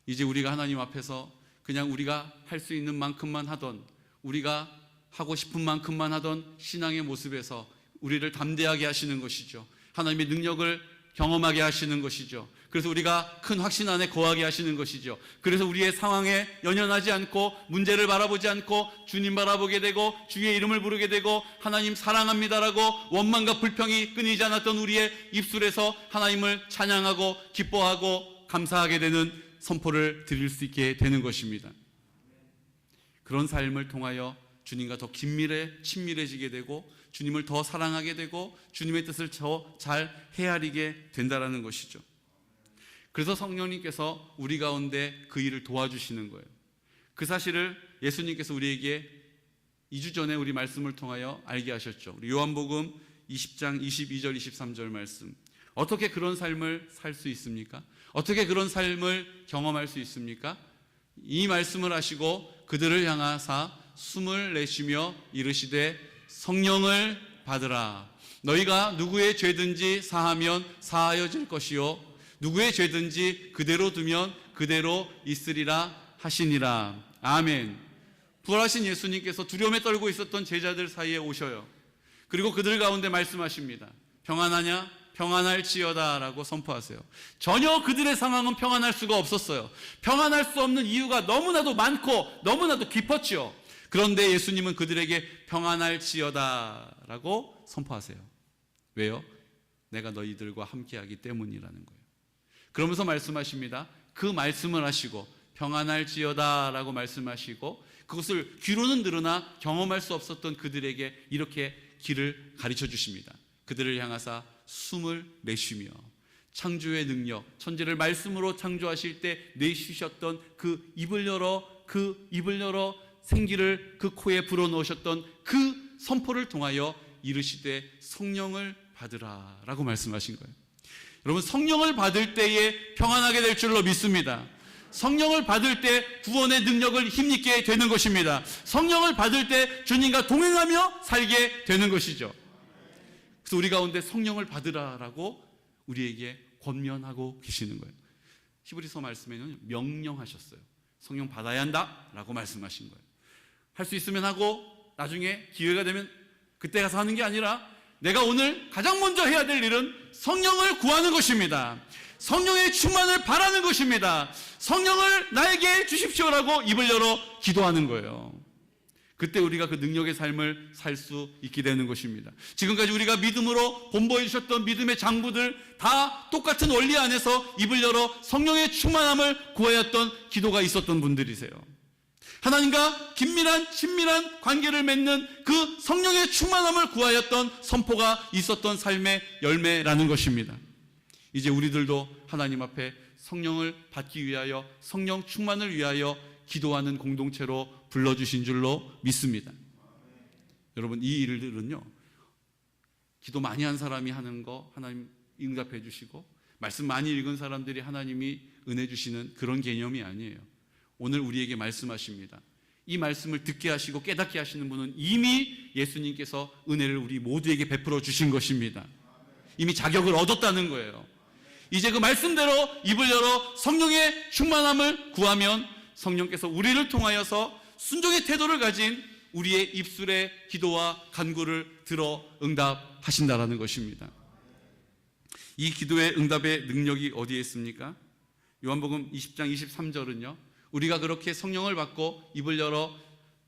이제 우리가 하나님 앞에서 그냥 우리가 할 수 있는 만큼만 하던, 우리가 하고 싶은 만큼만 하던 신앙의 모습에서 우리를 담대하게 하시는 것이죠. 하나님의 능력을 경험하게 하시는 것이죠. 그래서 우리가 큰 확신 안에 거하게 하시는 것이죠. 그래서 우리의 상황에 연연하지 않고 문제를 바라보지 않고 주님 바라보게 되고 주의 이름을 부르게 되고 하나님 사랑합니다라고 원망과 불평이 끊이지 않았던 우리의 입술에서 하나님을 찬양하고 기뻐하고 감사하게 되는 선포를 드릴 수 있게 되는 것입니다. 그런 삶을 통하여 주님과 더 친밀해지게 되고 주님을 더 사랑하게 되고 주님의 뜻을 더 잘 헤아리게 된다라는 것이죠. 그래서 성령님께서 우리 가운데 그 일을 도와주시는 거예요. 그 사실을 예수님께서 우리에게 2주 전에 우리 말씀을 통하여 알게 하셨죠. 우리 요한복음 20장 22절 23절 말씀. 어떻게 그런 삶을 살 수 있습니까? 어떻게 그런 삶을 경험할 수 있습니까? 이 말씀을 하시고 그들을 향하사 숨을 내쉬며 이르시되 성령을 받으라. 너희가 누구의 죄든지 사하면 사하여질 것이요 누구의 죄든지 그대로 두면 그대로 있으리라 하시니라. 아멘. 부활하신 예수님께서 두려움에 떨고 있었던 제자들 사이에 오셔요. 그리고 그들 가운데 말씀하십니다. 평안하냐? 평안할지어다 라고 선포하세요. 전혀 그들의 상황은 평안할 수가 없었어요. 평안할 수 없는 이유가 너무나도 많고 너무나도 깊었죠. 그런데 예수님은 그들에게 평안할지어다 라고 선포하세요. 왜요? 내가 너희들과 함께하기 때문이라는 거예요. 그러면서 말씀하십니다. 그 말씀을 하시고 평안할지어다 라고 말씀하시고 그것을 귀로는 들으나 경험할 수 없었던 그들에게 이렇게 길을 가르쳐 주십니다. 그들을 향하사 숨을 내쉬며 창조의 능력, 천지를 말씀으로 창조하실 때 내쉬셨던 그 입을 열어 생기를 그 코에 불어넣으셨던 그 선포를 통하여 이르시되 성령을 받으라 라고 말씀하신 거예요. 여러분, 성령을 받을 때에 평안하게 될 줄로 믿습니다. 성령을 받을 때 구원의 능력을 힘입게 되는 것입니다. 성령을 받을 때 주님과 동행하며 살게 되는 것이죠. 그래서 우리 가운데 성령을 받으라라고 우리에게 권면하고 계시는 거예요. 히브리서 말씀에는 명령하셨어요. 성령 받아야 한다라고 말씀하신 거예요. 할 수 있으면 하고 나중에 기회가 되면 그때 가서 하는 게 아니라 내가 오늘 가장 먼저 해야 될 일은 성령을 구하는 것입니다. 성령의 충만을 바라는 것입니다. 성령을 나에게 주십시오라고 입을 열어 기도하는 거예요. 그때 우리가 그 능력의 삶을 살 수 있게 되는 것입니다. 지금까지 우리가 믿음으로 본보여 주셨던 믿음의 장부들 다 똑같은 원리 안에서 입을 열어 성령의 충만함을 구하였던 기도가 있었던 분들이세요. 하나님과 긴밀한 친밀한 관계를 맺는 그 성령의 충만함을 구하였던 선포가 있었던 삶의 열매라는 것입니다. 이제 우리들도 하나님 앞에 성령을 받기 위하여 성령 충만을 위하여 기도하는 공동체로 불러주신 줄로 믿습니다. 여러분, 이 일들은요, 기도 많이 한 사람이 하는 거 하나님 응답해 주시고 말씀 많이 읽은 사람들이 하나님이 은혜 주시는 그런 개념이 아니에요. 오늘 우리에게 말씀하십니다. 이 말씀을 듣게 하시고 깨닫게 하시는 분은 이미 예수님께서 은혜를 우리 모두에게 베풀어 주신 것입니다. 이미 자격을 얻었다는 거예요. 이제 그 말씀대로 입을 열어 성령의 충만함을 구하면 성령께서 우리를 통하여서 순종의 태도를 가진 우리의 입술의 기도와 간구를 들어 응답하신다라는 것입니다. 이 기도의 응답의 능력이 어디에 있습니까? 요한복음 20장 23절은요, 우리가 그렇게 성령을 받고 입을 열어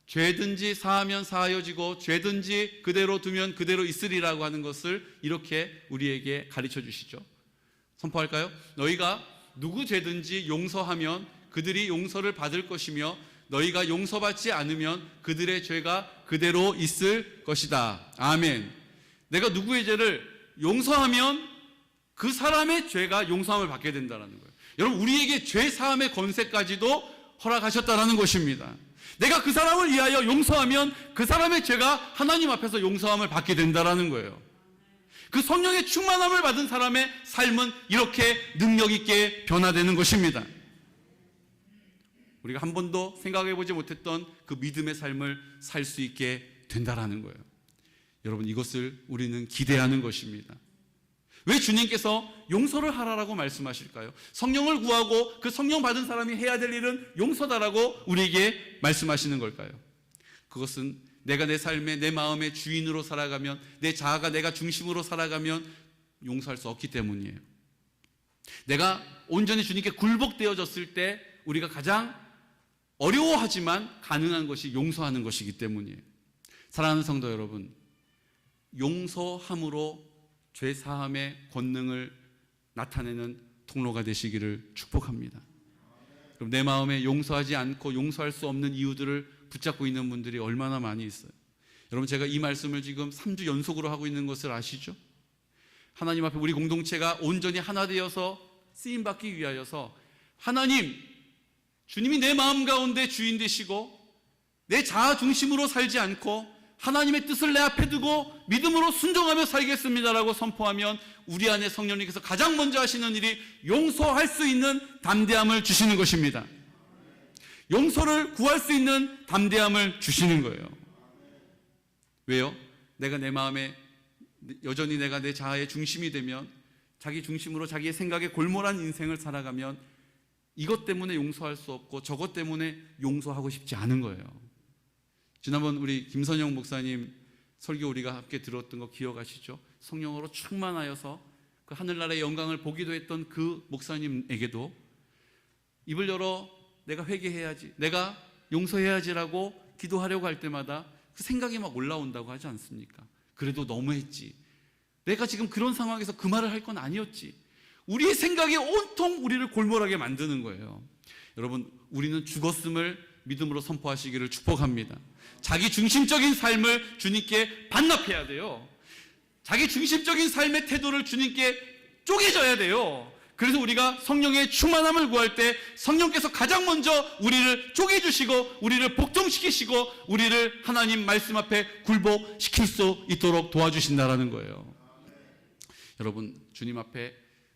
죄든지 사하면 사하여지고 죄든지 그대로 두면 그대로 있으리라고 하는 것을 이렇게 우리에게 가르쳐 주시죠. 선포할까요? 너희가 누구 죄든지 용서하면 그들이 용서를 받을 것이며 너희가 용서받지 않으면 그들의 죄가 그대로 있을 것이다. 아멘. 내가 누구의 죄를 용서하면 그 사람의 죄가 용서함을 받게 된다는 거예요. 여러분, 우리에게 죄 사함의 권세까지도 허락하셨다는 것입니다. 내가 그 사람을 위하여 용서하면 그 사람의 죄가 하나님 앞에서 용서함을 받게 된다는 거예요. 그 성령의 충만함을 받은 사람의 삶은 이렇게 능력 있게 변화되는 것입니다. 우리가 한 번도 생각해보지 못했던 그 믿음의 삶을 살 수 있게 된다는 거예요. 여러분, 이것을 우리는 기대하는 것입니다. 왜 주님께서 용서를 하라라고 말씀하실까요? 성령을 구하고 그 성령 받은 사람이 해야 될 일은 용서다라고 우리에게 말씀하시는 걸까요? 그것은 내가 내 삶의 내 마음의 주인으로 살아가면, 내 자아가 내가 중심으로 살아가면 용서할 수 없기 때문이에요. 내가 온전히 주님께 굴복되어졌을 때 우리가 가장 어려워하지만 가능한 것이 용서하는 것이기 때문이에요. 사랑하는 성도 여러분, 용서함으로 죄사함의 권능을 나타내는 통로가 되시기를 축복합니다. 그럼 내 마음에 용서하지 않고 용서할 수 없는 이유들을 붙잡고 있는 분들이 얼마나 많이 있어요. 여러분, 제가 이 말씀을 지금 3주 연속으로 하고 있는 것을 아시죠? 하나님 앞에 우리 공동체가 온전히 하나 되어서 쓰임받기 위하여서 하나님, 주님이 내 마음 가운데 주인 되시고 내 자아 중심으로 살지 않고 하나님의 뜻을 내 앞에 두고 믿음으로 순종하며 살겠습니다라고 선포하면 우리 안에 성령님께서 가장 먼저 하시는 일이 용서할 수 있는 담대함을 주시는 것입니다. 용서를 구할 수 있는 담대함을 주시는 거예요. 왜요? 내가 내 마음에 여전히 내가 내 자아의 중심이 되면, 자기 중심으로 자기의 생각에 골몰한 인생을 살아가면 이것 때문에 용서할 수 없고 저것 때문에 용서하고 싶지 않은 거예요. 지난번 우리 김선영 목사님 설교 우리가 함께 들었던 거 기억하시죠? 성령으로 충만하여서 그 하늘나라의 영광을 보기도 했던 그 목사님에게도 입을 열어 내가 회개해야지, 내가 용서해야지라고 기도하려고 할 때마다 그 생각이 막 올라온다고 하지 않습니까? 그래도 너무했지, 내가 지금 그런 상황에서 그 말을 할 건 아니었지. 우리의 생각이 온통 우리를 골몰하게 만드는 거예요. 여러분, 우리는 죽었음을 믿음으로 선포하시기를 축복합니다. 자기 중심적인 삶을 주님께 반납해야 돼요. 자기 중심적인 삶의 태도를 주님께 쪼개져야 돼요. 그래서 우리가 성령의 충만함을 구할 때 성령께서 가장 먼저 우리를 쪼개주시고 우리를 복종시키시고 우리를 하나님 말씀 앞에 굴복시킬 수 있도록 도와주신다라는 거예요. 여러분, 주님 앞에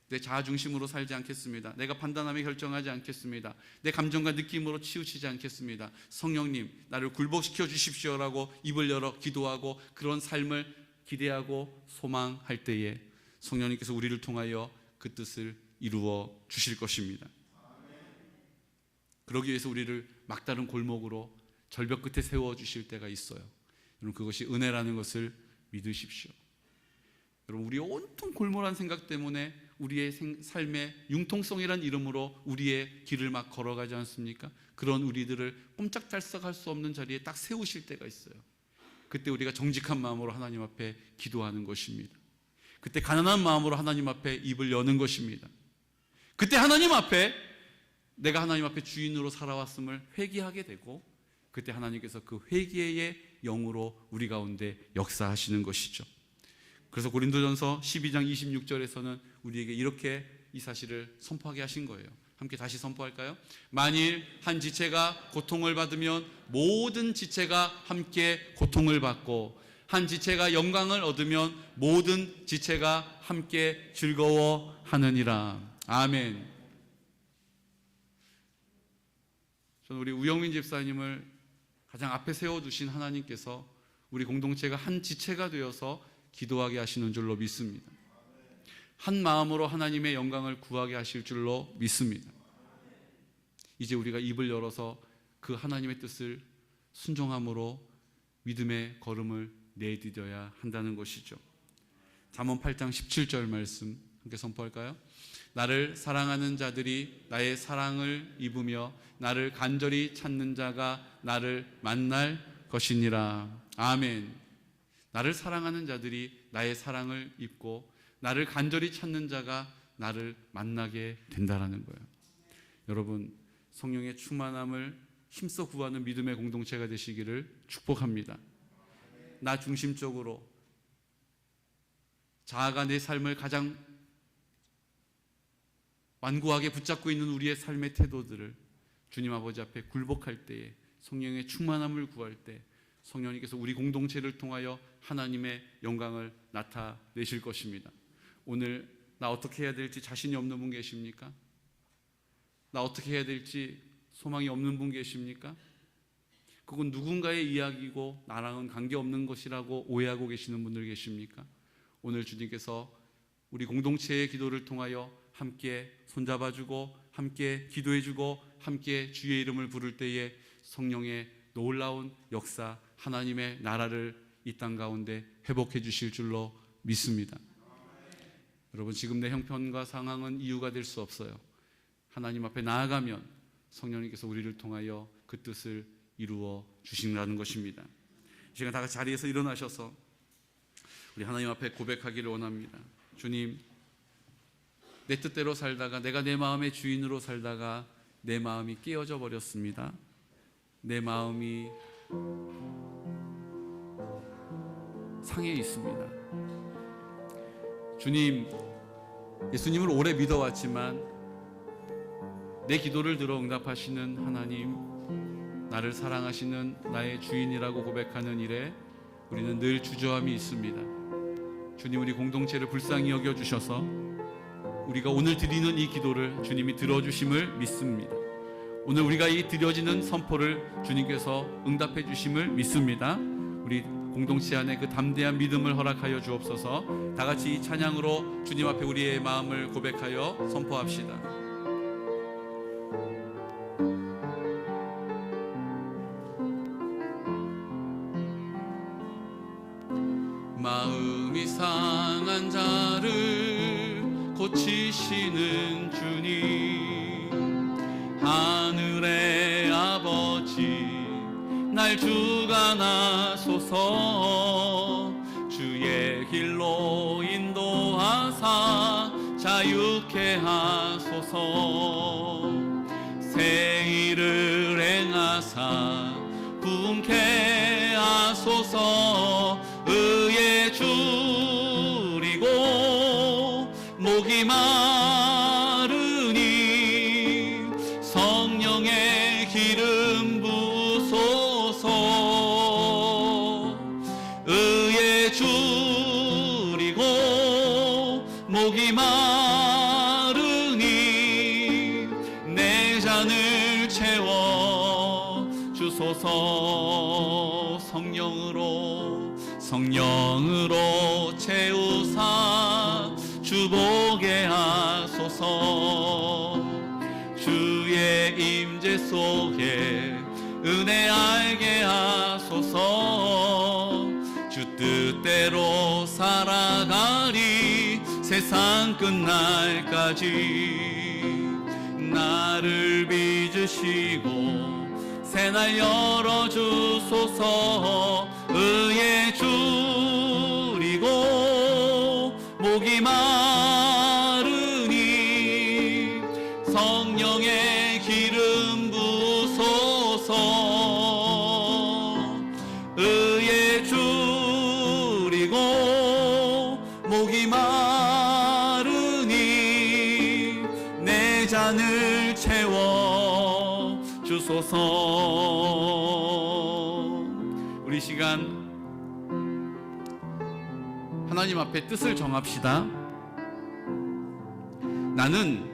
내 자아 중심으로 살지 않겠습니다. 내가 판단하며 결정하지 않겠습니다. 내 감정과 느낌으로 치우치지 않겠습니다. 성령님, 나를 굴복시켜 주십시오라고 입을 열어 기도하고 그런 삶을 기대하고 소망할 때에 성령님께서 우리를 통하여 그 뜻을 이루어 주실 것입니다. 그러기 위해서 우리를 막다른 골목으로 절벽 끝에 세워 주실 때가 있어요. 여러분, 그것이 은혜라는 것을 믿으십시오. 여러분, 우리의 온통 골몰한 생각 때문에 우리의 삶의 융통성이란 이름으로 우리의 길을 막 걸어가지 않습니까? 그런 우리들을 꼼짝달싹할 수 없는 자리에 딱 세우실 때가 있어요. 그때 우리가 정직한 마음으로 하나님 앞에 기도하는 것입니다. 그때 가난한 마음으로 하나님 앞에 입을 여는 것입니다. 그때 하나님 앞에 내가 하나님 앞에 주인으로 살아왔음을 회개하게 되고 그때 하나님께서 그 회개의 영으로 우리 가운데 역사하시는 것이죠. 그래서 고린도전서 12장 26절에서는 우리에게 이렇게 이 사실을 선포하게 하신 거예요. 함께 다시 선포할까요? 만일 한 지체가 고통을 받으면 모든 지체가 함께 고통을 받고 한 지체가 영광을 얻으면 모든 지체가 함께 즐거워하느니라. 아멘. 저는 우리 우영민 집사님을 가장 앞에 세워두신 하나님께서 우리 공동체가 한 지체가 되어서 기도하게 하시는 줄로 믿습니다. 한 마음으로 하나님의 영광을 구하게 하실 줄로 믿습니다. 이제 우리가 입을 열어서 그 하나님의 뜻을 순종함으로 믿음의 걸음을 내디뎌야 한다는 것이죠. 잠언 8장 17절 말씀 함께 선포할까요? 나를 사랑하는 자들이 나의 사랑을 입으며 나를 간절히 찾는 자가 나를 만날 것이니라. 아멘. 나를 사랑하는 자들이 나의 사랑을 입고 나를 간절히 찾는 자가 나를 만나게 된다라는 거예요. 여러분, 성령의 충만함을 힘써 구하는 믿음의 공동체가 되시기를 축복합니다. 나 중심적으로 자아가 내 삶을 가장 완고하게 붙잡고 있는 우리의 삶의 태도들을 주님 아버지 앞에 굴복할 때에 성령의 충만함을 구할 때 성령님께서 우리 공동체를 통하여 하나님의 영광을 나타내실 것입니다. 오늘 나 어떻게 해야 될지 자신이 없는 분 계십니까? 나 어떻게 해야 될지 소망이 없는 분 계십니까? 그건 누군가의 이야기고 나랑은 관계없는 것이라고 오해하고 계시는 분들 계십니까? 오늘 주님께서 우리 공동체의 기도를 통하여 함께 손잡아주고 함께 기도해주고 함께 주의 이름을 부를 때에 성령의 놀라운 역사, 하나님의 나라를 이 땅 가운데 회복해 주실 줄로 믿습니다. 여러분, 지금 내 형편과 상황은 이유가 될 수 없어요. 하나님 앞에 나아가면 성령님께서 우리를 통하여 그 뜻을 이루어 주신다는 것입니다. 이 시간 다 같이 자리에서 일어나셔서 우리 하나님 앞에 고백하기를 원합니다. 주님, 내 뜻대로 살다가, 내가 내 마음의 주인으로 살다가 내 마음이 깨어져 버렸습니다. 내 마음이 상해 있습니다. 주님, 예수님을 오래 믿어왔지만 내 기도를 들어 응답하시는 하나님, 나를 사랑하시는 나의 주인이라고 고백하는 일에 우리는 늘 주저함이 있습니다. 주님, 우리 공동체를 불쌍히 여겨주셔서 우리가 오늘 드리는 이 기도를 주님이 들어주심을 믿습니다. 오늘 우리가 이 드려지는 선포를 주님께서 응답해 주심을 믿습니다. 우리 공동체 안에 그 담대한 믿음을 허락하여 주옵소서. 다 같이 이 찬양으로 주님 앞에 우리의 마음을 고백하여 선포합시다. 마음이 상한 자를 고치시는 주님, 하늘의 아버지 날 주관하소서. 주의 길로 인도하사 자유케 하소서. 새 일을 행하사 부흥케 하소서. 의에 줄이고 목이 마르니 성령의 기름 부소서. 의에 줄이고 목이 마르니 내 잔을 채워 주소서. 성령으로 채우사 주보게 하소서. 주의 임재 속에 은혜 알게 하소서. 주 뜻대로 살아가리 세상 끝날까지. 나를 빚으시고 새날 열어주소서. 의에 줄이고 목이 마르니 성령의 기름 부소서. 의에 줄이고 목이 마르니 내 잔을 채워 주소서. 우리 시간 하나님 앞에 뜻을 정합시다. 나는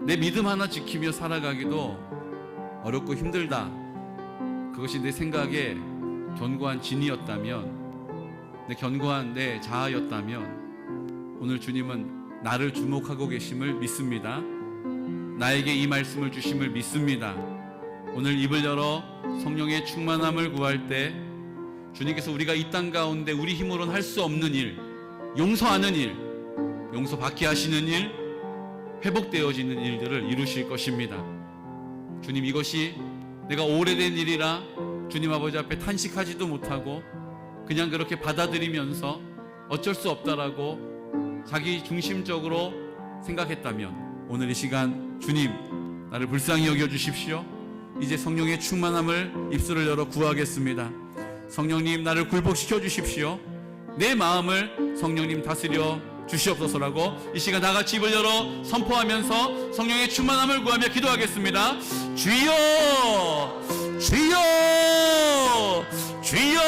내 믿음 하나 지키며 살아가기도 어렵고 힘들다. 그것이 내 생각에 견고한 진이었다면, 내 견고한 내 자아였다면 오늘 주님은 나를 주목하고 계심을 믿습니다. 나에게 이 말씀을 주심을 믿습니다. 오늘 입을 열어 성령의 충만함을 구할 때 주님께서 우리가 이 땅 가운데 우리 힘으로는 할 수 없는 일, 용서하는 일, 용서받게 하시는 일, 회복되어지는 일들을 이루실 것입니다. 주님, 이것이 내가 오래된 일이라 주님 아버지 앞에 탄식하지도 못하고 그냥 그렇게 받아들이면서 어쩔 수 없다라고 자기 중심적으로 생각했다면 오늘 이 시간 주님, 나를 불쌍히 여겨주십시오. 이제 성령의 충만함을 입술을 열어 구하겠습니다. 성령님, 나를 굴복시켜 주십시오. 내 마음을 성령님 다스려 주시옵소서라고 이 시간 다 같이 입을 열어 선포하면서 성령의 충만함을 구하며 기도하겠습니다. 주여, 주여, 주여.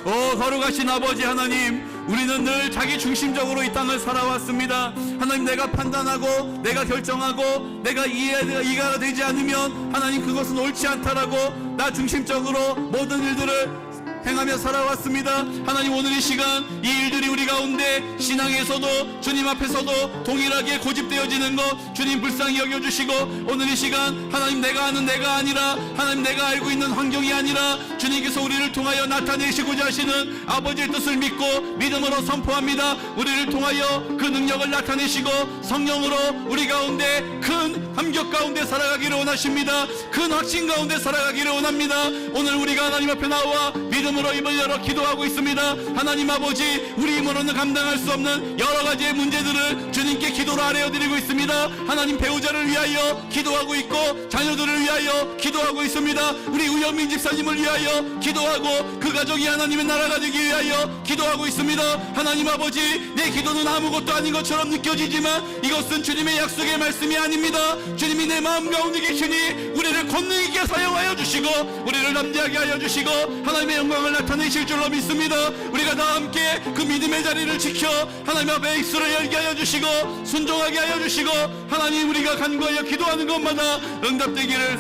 오 거룩하신 아버지 하나님, 우리는 늘 자기 중심적으로 이 땅을 살아왔습니다. 하나님, 내가 판단하고 내가 결정하고 내가 이해가 되지 않으면 하나님 그것은 옳지 않다라고 나 중심적으로 모든 일들을 행하며 살아왔습니다. 하나님, 오늘 이 시간 이 일들이 우리 가운데 신앙에서도 주님 앞에서도 동일하게 고집되어지는 것 주님 불쌍히 여겨주시고, 오늘 이 시간 하나님, 내가 아는 내가 아니라 하나님 내가 알고 있는 환경이 아니라 주님께서 우리를 통하여 나타내시고자 하시는 아버지의 뜻을 믿고 믿음으로 선포합니다. 우리를 통하여 그 능력을 나타내시고 성령으로 우리 가운데 큰 감격 가운데 살아가기를 원하십니다. 큰 확신 가운데 살아가기를 원합니다. 오늘 우리가 하나님 앞에 나와 믿음으로 입을 열어 기도하고 있습니다. 하나님 아버지, 우리 힘으로는 감당할 수 없는 여러 가지의 문제들을 주님께 기도로 아뢰어드리고 있습니다. 하나님, 배우자를 위하여 기도하고 있고 자녀들을 위하여 기도하고 있습니다. 우리 우영민 집사님을 위하여 기도하고 그 가족이 하나님의 나라가 되기 위하여 기도하고 있습니다. 하나님 아버지, 내 기도는 아무것도 아닌 것처럼 느껴지지만 이것은 주님의 약속의 말씀이 아닙니다. 주님이 내 마음 가운데 계시니 우리를 권능 있게 사용하여 주시고 우리를 남자하게 하여 주시고 하나님의 영광을 나타내실 줄로 믿습니다. 우리가 다 함께 그 믿음의 자리를 지켜 하나님 앞에 입술을 열게 하여 주시고 순종하게 하여 주시고, 하나님, 우리가 간구하여 기도하는 것마다 응답되기를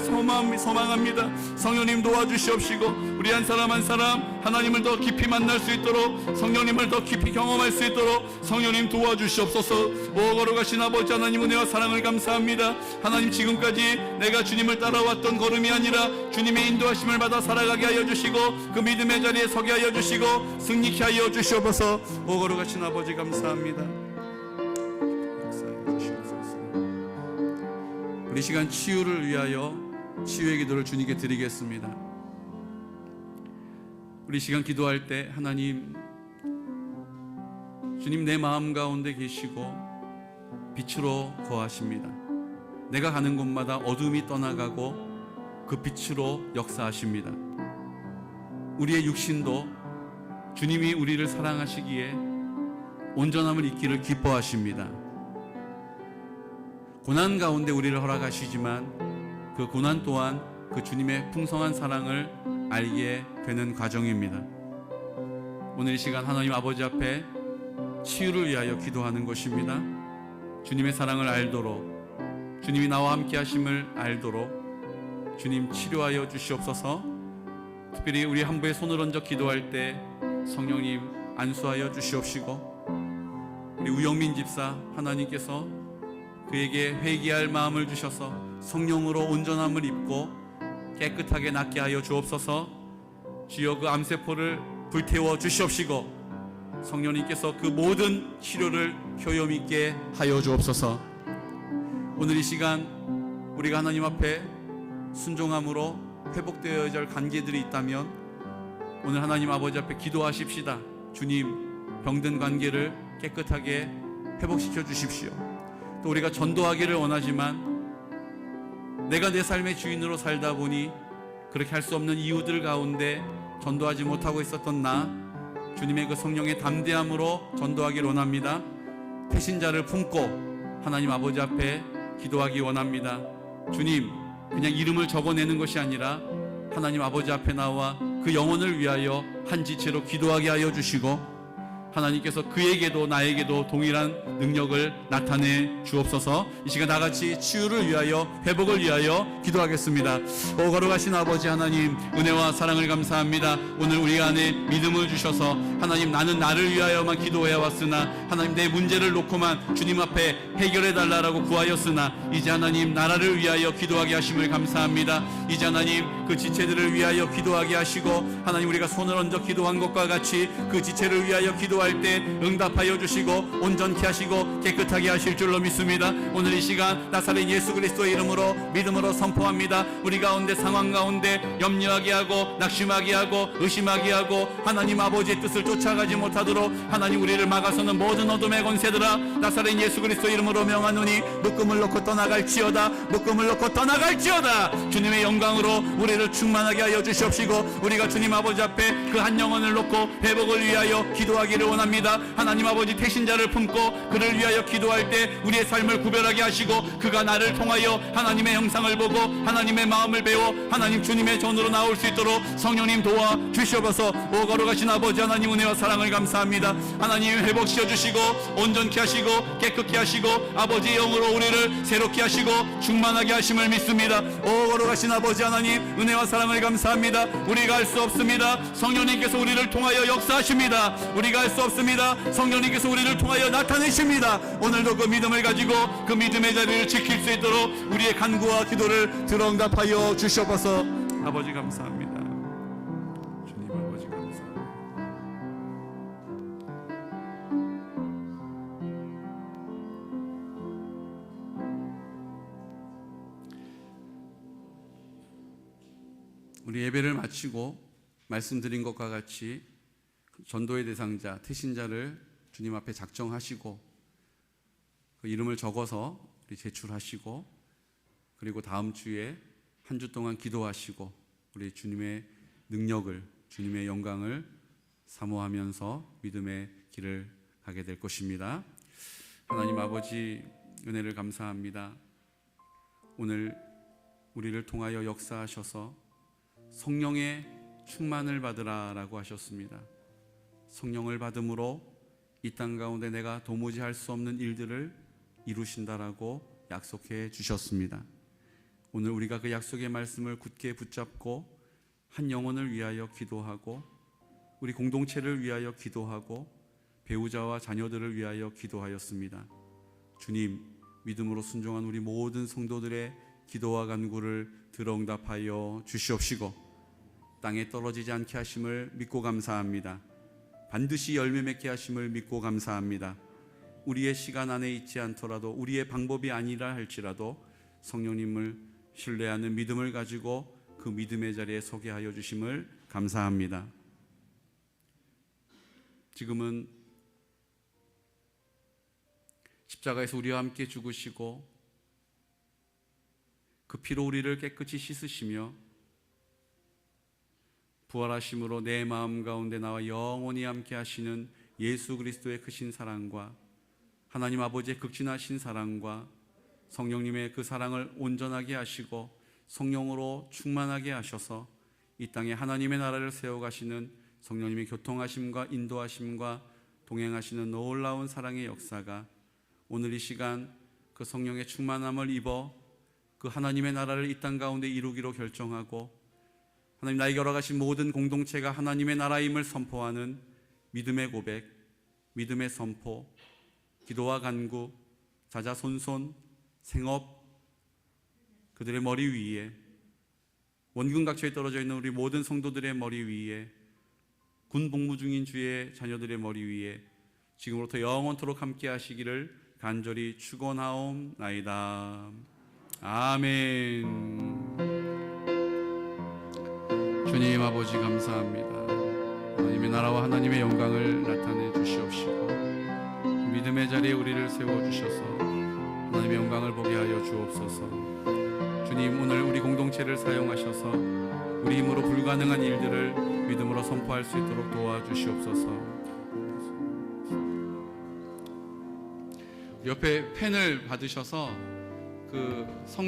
소망합니다. 성령님 도와주시옵시고 우리 한 사람 한 사람 하나님을 더 깊이 만날 수 있도록, 성령님을 더 깊이 경험할 수 있도록 성령님 도와주시옵소서. 오 거룩하신 아버지 하나님, 은혜와 사랑을 감사합니다. 하나님, 지금까지 내가 주님을 따라왔던 걸음이 아니라 주님의 인도하심을 받아 살아가게 하여 주시고 그 믿음의 자리에 서게 하여 주시고 승리케 하여 주시옵소서. 오 거룩하신 아버지 감사합니다. 역사해 주시옵소서. 우리 시간 치유를 위하여 치유의 기도를 주님께 드리겠습니다. 우리 시간 기도할 때 하나님, 주님 내 마음 가운데 계시고 빛으로 거하십니다. 내가 가는 곳마다 어둠이 떠나가고 그 빛으로 역사하십니다. 우리의 육신도 주님이 우리를 사랑하시기에 온전함을 잊기를 기뻐하십니다. 고난 가운데 우리를 허락하시지만 그 고난 또한 그 주님의 풍성한 사랑을 알게 되는 과정입니다. 오늘 이 시간 하나님 아버지 앞에 치유를 위하여 기도하는 것입니다. 주님의 사랑을 알도록, 주님이 나와 함께 하심을 알도록 주님 치료하여 주시옵소서. 특별히 우리 한부에 손을 얹어 기도할 때 성령님 안수하여 주시옵시고, 우리 우영민 집사 하나님께서 그에게 회개할 마음을 주셔서 성령으로 온전함을 입고 깨끗하게 낫게 하여 주옵소서. 주여, 그 암세포를 불태워 주시옵시고 성령님께서 그 모든 치료를 효용 있게 하여 주옵소서. 오늘 이 시간 우리가 하나님 앞에 순종함으로 회복되어야 할 관계들이 있다면 오늘 하나님 아버지 앞에 기도하십시다. 주님, 병든 관계를 깨끗하게 회복시켜 주십시오. 또 우리가 전도하기를 원하지만 내가 내 삶의 주인으로 살다 보니 그렇게 할 수 없는 이유들 가운데 전도하지 못하고 있었던 나, 주님의 그 성령의 담대함으로 전도하기를 원합니다. 태신자를 품고 하나님 아버지 앞에 기도하기 원합니다. 주님, 그냥 이름을 적어내는 것이 아니라 하나님 아버지 앞에 나와 그 영혼을 위하여 한 지체로 기도하게 하여 주시고 하나님께서 그에게도 나에게도 동일한 능력을 나타내 주옵소서. 이 시간 다같이 치유를 위하여, 회복을 위하여 기도하겠습니다. 오 거룩하신 아버지 하나님, 은혜와 사랑을 감사합니다. 오늘 우리 안에 믿음을 주셔서 하나님, 나는 나를 위하여만 기도해 왔으나 하나님 내 문제를 놓고만 주님 앞에 해결해 달라고 구하였으나 이제 하나님 나라를 위하여 기도하게 하심을 감사합니다. 이제 하나님 그 지체들을 위하여 기도하게 하시고 하나님, 우리가 손을 얹어 기도한 것과 같이 그 지체를 위하여 기도할 때 응답하여 주시고 온전케 하시고 깨끗하게 하실 줄로 믿습니다. 오늘 이 시간 나사렛 예수 그리스도의 이름으로 믿음으로 선포합니다. 우리 가운데 상황 가운데 염려하게 하고 낙심하게 하고 의심하게 하고 하나님 아버지의 뜻을 쫓아가지 못하도록 하나님 우리를 막아서는 모든 어둠의 권세들아, 나사렛 예수 그리스도의 이름으로 명하노니 묶음을 놓고 떠나갈지어다, 묶음을 놓고 떠나갈지어다. 주님의 영광으로 우리를 충만하게 하여 주시옵시고 우리가 주님 아버지 앞에 그 한 영혼을 놓고 회복을 위하여 기도하기를 원합니다. 하나님 아버지, 태신자를 품고 그를 위하여 기도할 때 우리의 삶을 구별하게 하시고 그가 나를 통하여 하나님의 형상을 보고 하나님의 마음을 배워 하나님 주님의 전으로 나올 수 있도록 성령님 도와 주시옵소서. 오 거룩하신 아버지 하나님, 은혜와 사랑을 감사합니다. 하나님 회복시켜 주시고 온전케 하시고 깨끗게 하시고 아버지의 영으로 우리를 새롭게 하시고 충만하게 하심을 믿습니다. 오 거룩하신 아버지 하나님, 은혜와 사랑을 감사합니다. 우리가 할 수 없습니다. 성령님께서 우리를 통하여 역사하십니다. 우리가 할 수 없습니다. 성령님께서 우리를 통하여 나타내십니다. 오늘도 그 믿음을 가지고 그 믿음의 자리를 지킬 수 있도록 우리의 간구와 기도를 들어응답하여 주시옵소서. 아버지 감사합니다. 주님 아버지 감사합니다. 우리 예배를 마치고 말씀드린 것과 같이 전도의 대상자, 태신자를 주님 앞에 작정하시고 그 이름을 적어서 우리 제출하시고 그리고 다음 주에 한 주 동안 기도하시고 우리 주님의 능력을, 주님의 영광을 사모하면서 믿음의 길을 가게 될 것입니다. 하나님 아버지, 은혜를 감사합니다. 오늘 우리를 통하여 역사하셔서 성령의 충만을 받으라라고 하셨습니다. 성령을 받음으로 이 땅 가운데 내가 도무지 할 수 없는 일들을 이루신다라고 약속해 주셨습니다. 오늘 우리가 그 약속의 말씀을 굳게 붙잡고 한 영혼을 위하여 기도하고 우리 공동체를 위하여 기도하고 배우자와 자녀들을 위하여 기도하였습니다. 주님, 믿음으로 순종한 우리 모든 성도들의 기도와 간구를 들어응답하여 주시옵시고 땅에 떨어지지 않게 하심을 믿고 감사합니다. 반드시 열매 맺게 하심을 믿고 감사합니다. 우리의 시간 안에 있지 않더라도 우리의 방법이 아니라 할지라도 성령님을 신뢰하는 믿음을 가지고 그 믿음의 자리에 서게 하여 주심을 감사합니다. 지금은 십자가에서 우리와 함께 죽으시고 그 피로 우리를 깨끗이 씻으시며 부활하심으로 내 마음 가운데 나와 영원히 함께 하시는 예수 그리스도의 크신 사랑과 하나님 아버지의 극진하신 사랑과 성령님의 그 사랑을 온전하게 하시고 성령으로 충만하게 하셔서 이 땅에 하나님의 나라를 세워가시는 성령님의 교통하심과 인도하심과 동행하시는 놀라운 사랑의 역사가 오늘 이 시간 그 성령의 충만함을 입어 그 하나님의 나라를 이 땅 가운데 이루기로 결정하고 하나님 나에게 열어가신 모든 공동체가 하나님의 나라임을 선포하는 믿음의 고백, 믿음의 선포, 기도와 간구, 자자손손, 생업, 그들의 머리 위에 원근각처에 떨어져 있는 우리 모든 성도들의 머리 위에 군 복무 중인 주의 자녀들의 머리 위에 지금부터 영원토록 함께 하시기를 간절히 축원하옵나이다. 아멘. 주님 아버지 감사합니다. 하나님의 나라와 하나님의 영광을 나타내 주시옵시고 믿음의 자리에 우리를 세워주셔서 하나님의 영광을 보게 하여 주옵소서. 주님, 오늘 우리 공동체를 사용하셔서 우리 힘으로 불가능한 일들을 믿음으로 선포할 수 있도록 도와주시옵소서. 옆에 펜을 받으셔서 그